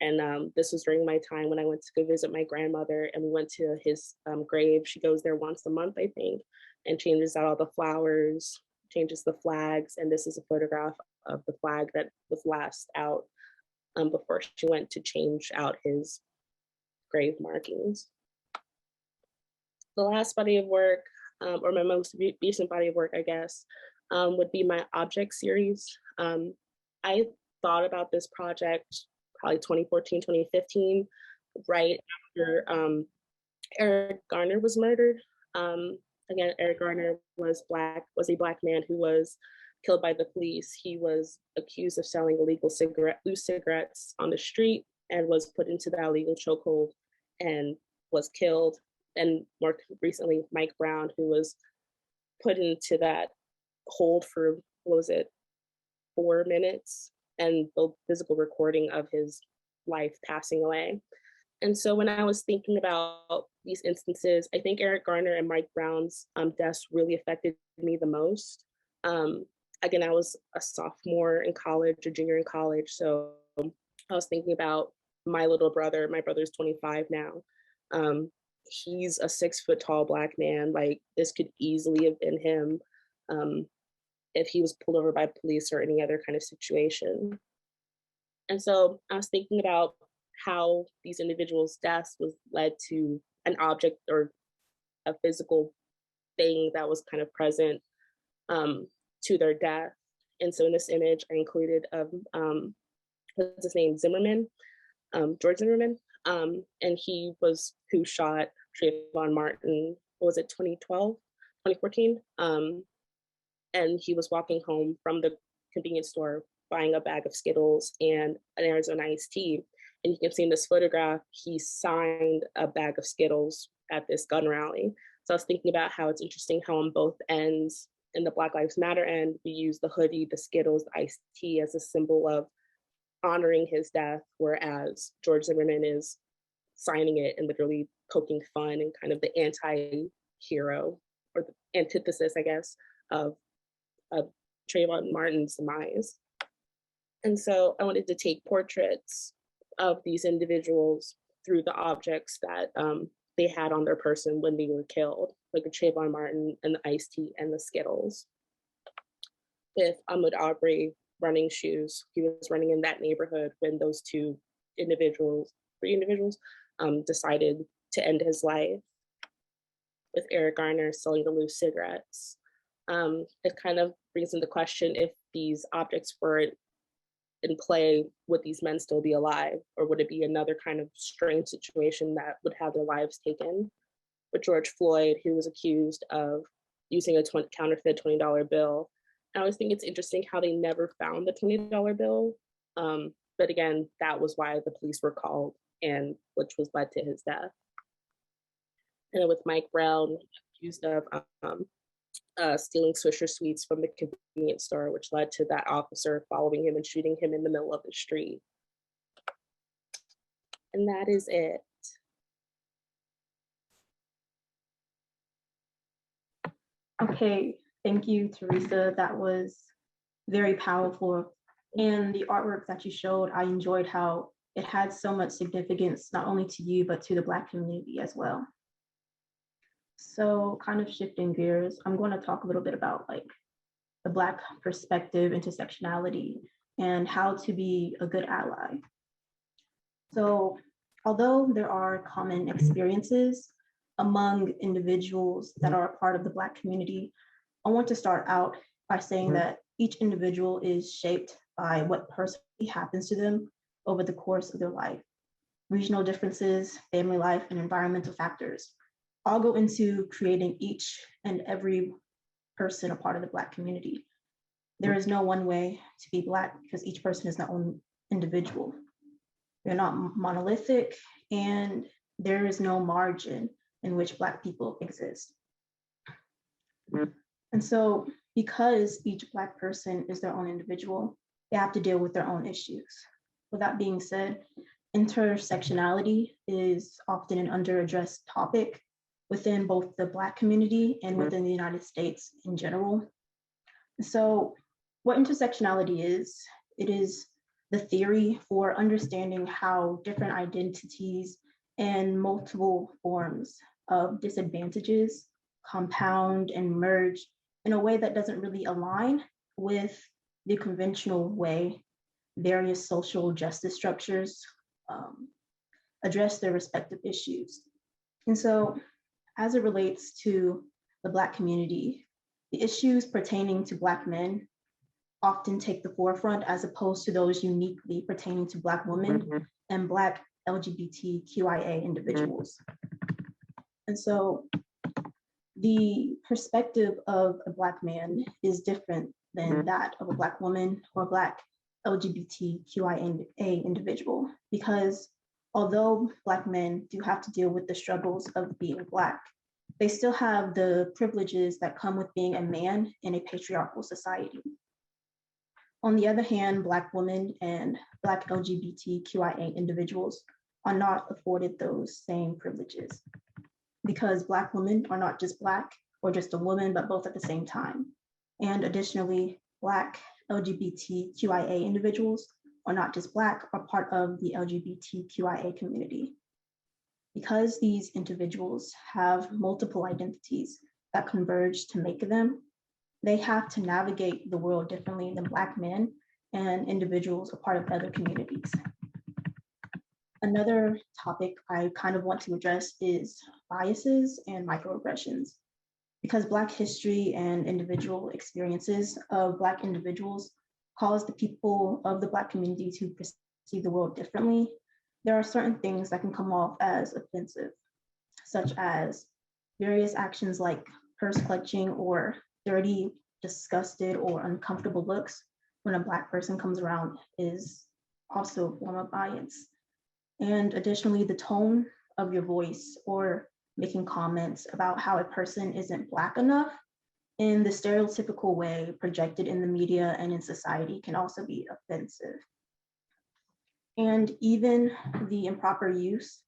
and this was during my time when I went to go visit my grandmother, and we went to his grave. She goes there once a month, I think, and changes out all the flowers, changes the flags, and this is a photograph of the flag that was last out before she went to change out his grave markings. The last body of work, or my most recent body of work, I guess, would be my object series. I thought about this project probably 2014, 2015, right after Eric Garner was murdered. Again, Eric Garner was a Black man who was killed by the police. He was accused of selling illegal loose cigarettes on the street and was put into that illegal chokehold and was killed. And more recently, Mike Brown, who was put into that hold for, 4 minutes, and the physical recording of his life passing away. And so when I was thinking about these instances, I think Eric Garner and Mike Brown's deaths really affected me the most. Again, I was a sophomore in college, a junior in college. So I was thinking about my little brother. My brother's 25 now. He's a 6 foot tall Black man. Like, this could easily have been him if he was pulled over by police or any other kind of situation. And so I was thinking about how these individuals' deaths was led to an object or a physical thing that was kind of present to their death. And so in this image, I included what's his name, Zimmerman, George Zimmerman, and he was who shot Trayvon Martin. What was it, 2012, 2014? And he was walking home from the convenience store buying a bag of Skittles and an Arizona iced tea. And you can see in this photograph, he signed a bag of Skittles at this gun rally. So I was thinking about how it's interesting how on both ends, in the Black Lives Matter end, we use the hoodie, the Skittles, the iced tea as a symbol of honoring his death, whereas George Zimmerman is signing it and literally poking fun and kind of the anti-hero, or the antithesis, I guess, of Trayvon Martin's demise. And so I wanted to take portraits of these individuals through the objects that they had on their person when they were killed, like the Trayvon Martin and the iced tea and the Skittles. With Ahmaud Arbery running shoes, he was running in that neighborhood when those three individuals, decided to end his life. With Eric Garner selling the loose cigarettes. It kind of brings into question if these objects weren't in play, would these men still be alive? Or would it be another kind of strange situation that would have their lives taken? With George Floyd, who was accused of using a counterfeit $20 bill. And I always think it's interesting how they never found the $20 bill. But again, that was why the police were called, and which was led to his death. And then with Mike Brown, accused of stealing Swisher Sweets from the convenience store, which led to that officer following him and shooting him in the middle of the street. And that is it. Okay, thank you, Theresa. That was very powerful. And the artwork that you showed, I enjoyed how it had so much significance, not only to you, but to the Black community as well. So kind of shifting gears, I'm going to talk a little bit about like the Black perspective, intersectionality, and how to be a good ally. So although there are common experiences among individuals that are a part of the Black community, I want to start out by saying that each individual is shaped by what personally happens to them over the course of their life. Regional differences, family life, and environmental factors all go into creating each and every person a part of the Black community. There is no one way to be Black because each person is their own individual. They're not monolithic, and there is no margin in which Black people exist. And so, because each Black person is their own individual, they have to deal with their own issues. With that being said, intersectionality is often an underaddressed topic within both the Black community and within the United States in general. So what intersectionality is, it is the theory for understanding how different identities and multiple forms of disadvantages compound and merge in a way that doesn't really align with the conventional way various social justice structures address their respective issues. And so as it relates to the Black community, the issues pertaining to Black men often take the forefront as opposed to those uniquely pertaining to Black women and Black LGBTQIA individuals. And so the perspective of a Black man is different than that of a Black woman or Black LGBTQIA individual, because although Black men do have to deal with the struggles of being Black, they still have the privileges that come with being a man in a patriarchal society. On the other hand, Black women and Black LGBTQIA individuals are not afforded those same privileges, because Black women are not just Black or just a woman, but both at the same time. And additionally, Black LGBTQIA individuals are not just Black, are part of the LGBTQIA community. Because these individuals have multiple identities that converge to make them, they have to navigate the world differently than Black men and individuals a part of other communities. Another topic I kind of want to address is biases and microaggressions, because Black history and individual experiences of Black individuals cause the people of the Black community to perceive the world differently. There are certain things that can come off as offensive, such as various actions like purse clutching or dirty, disgusted, or uncomfortable looks when a Black person comes around is also a form of bias. And additionally, the tone of your voice or making comments about how a person isn't Black enough in the stereotypical way projected in the media and in society can also be offensive. And even the improper use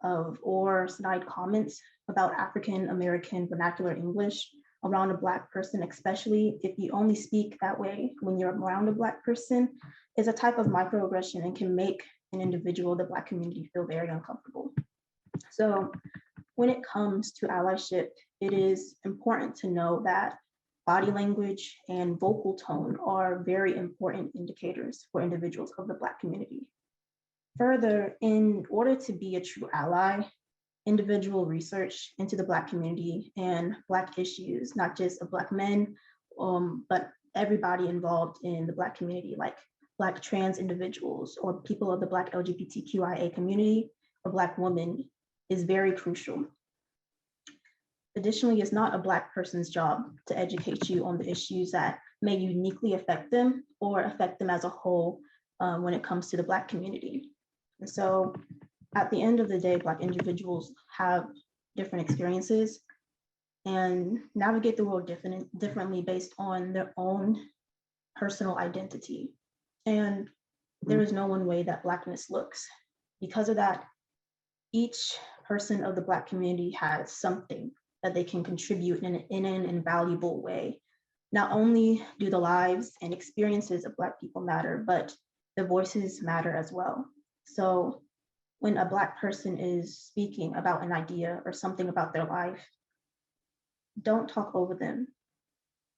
of or snide comments about African American vernacular English around a Black person, especially if you only speak that way when you're around a Black person, is a type of microaggression and can make an individual, the Black community, feel very uncomfortable. So when it comes to allyship, it is important to know that body language and vocal tone are very important indicators for individuals of the Black community. Further, in order to be a true ally, individual research into the Black community and Black issues, not just of Black men, but everybody involved in the Black community, like Black trans individuals or people of the Black LGBTQIA community or Black women, is very crucial. Additionally, it's not a Black person's job to educate you on the issues that may uniquely affect them or affect them as a whole when it comes to the Black community. And so at the end of the day, Black individuals have different experiences and navigate the world differently based on their own personal identity. And there is no one way that Blackness looks. Because of that, each person of the Black community has something that they can contribute in an invaluable way. Not only do the lives and experiences of Black people matter, but the voices matter as well. So when a Black person is speaking about an idea or something about their life, don't talk over them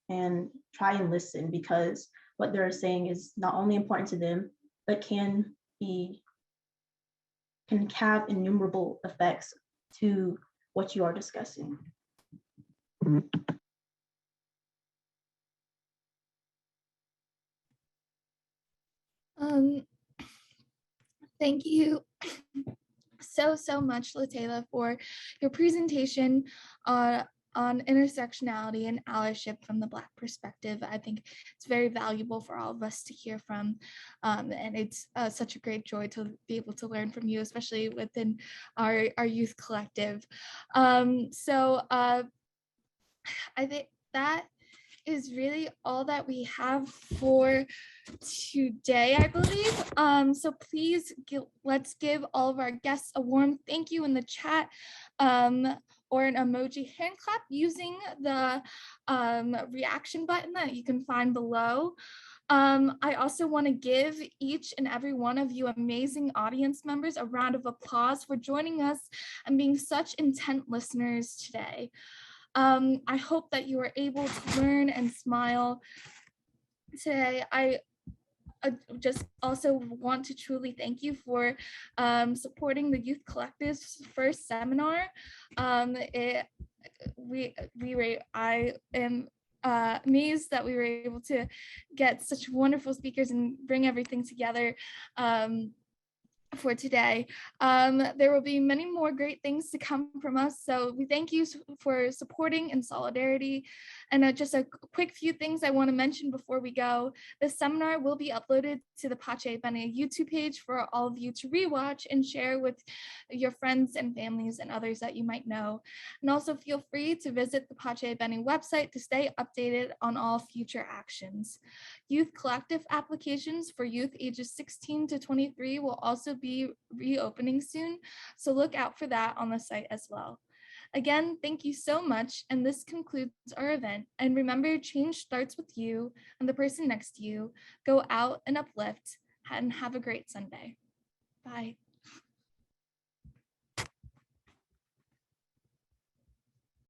and try and listen, because what they're saying is not only important to them, but can have innumerable effects to what you are discussing. Thank you so much, Latela, for your presentation on intersectionality and allyship from the Black perspective. I think it's very valuable for all of us to hear from, and it's such a great joy to be able to learn from you, especially within our youth collective. I think that is really all that we have for today, I believe. So please let's give all of our guests a warm thank you in the chat, or an emoji hand clap using the reaction button that you can find below. I also want to give each and every one of you amazing audience members a round of applause for joining us and being such intent listeners today. I hope that you were able to learn and smile today. I just also want to truly thank you for supporting the Youth Collective's first seminar. I am amazed that we were able to get such wonderful speakers and bring everything together for today. There will be many more great things to come from us, so we thank you for supporting in solidarity. And just a quick few things I want to mention before we go. This seminar will be uploaded to the Pache Bene YouTube page for all of you to rewatch and share with your friends and families and others that you might know. And also feel free to visit the Pache Bene website to stay updated on all future actions. Youth Collective applications for youth ages 16 to 23 will also be reopening soon, so look out for that on the site as well. Again, thank you so much, and this concludes our event. And remember, change starts with you and the person next to you. Go out and uplift, and have a great Sunday. Bye.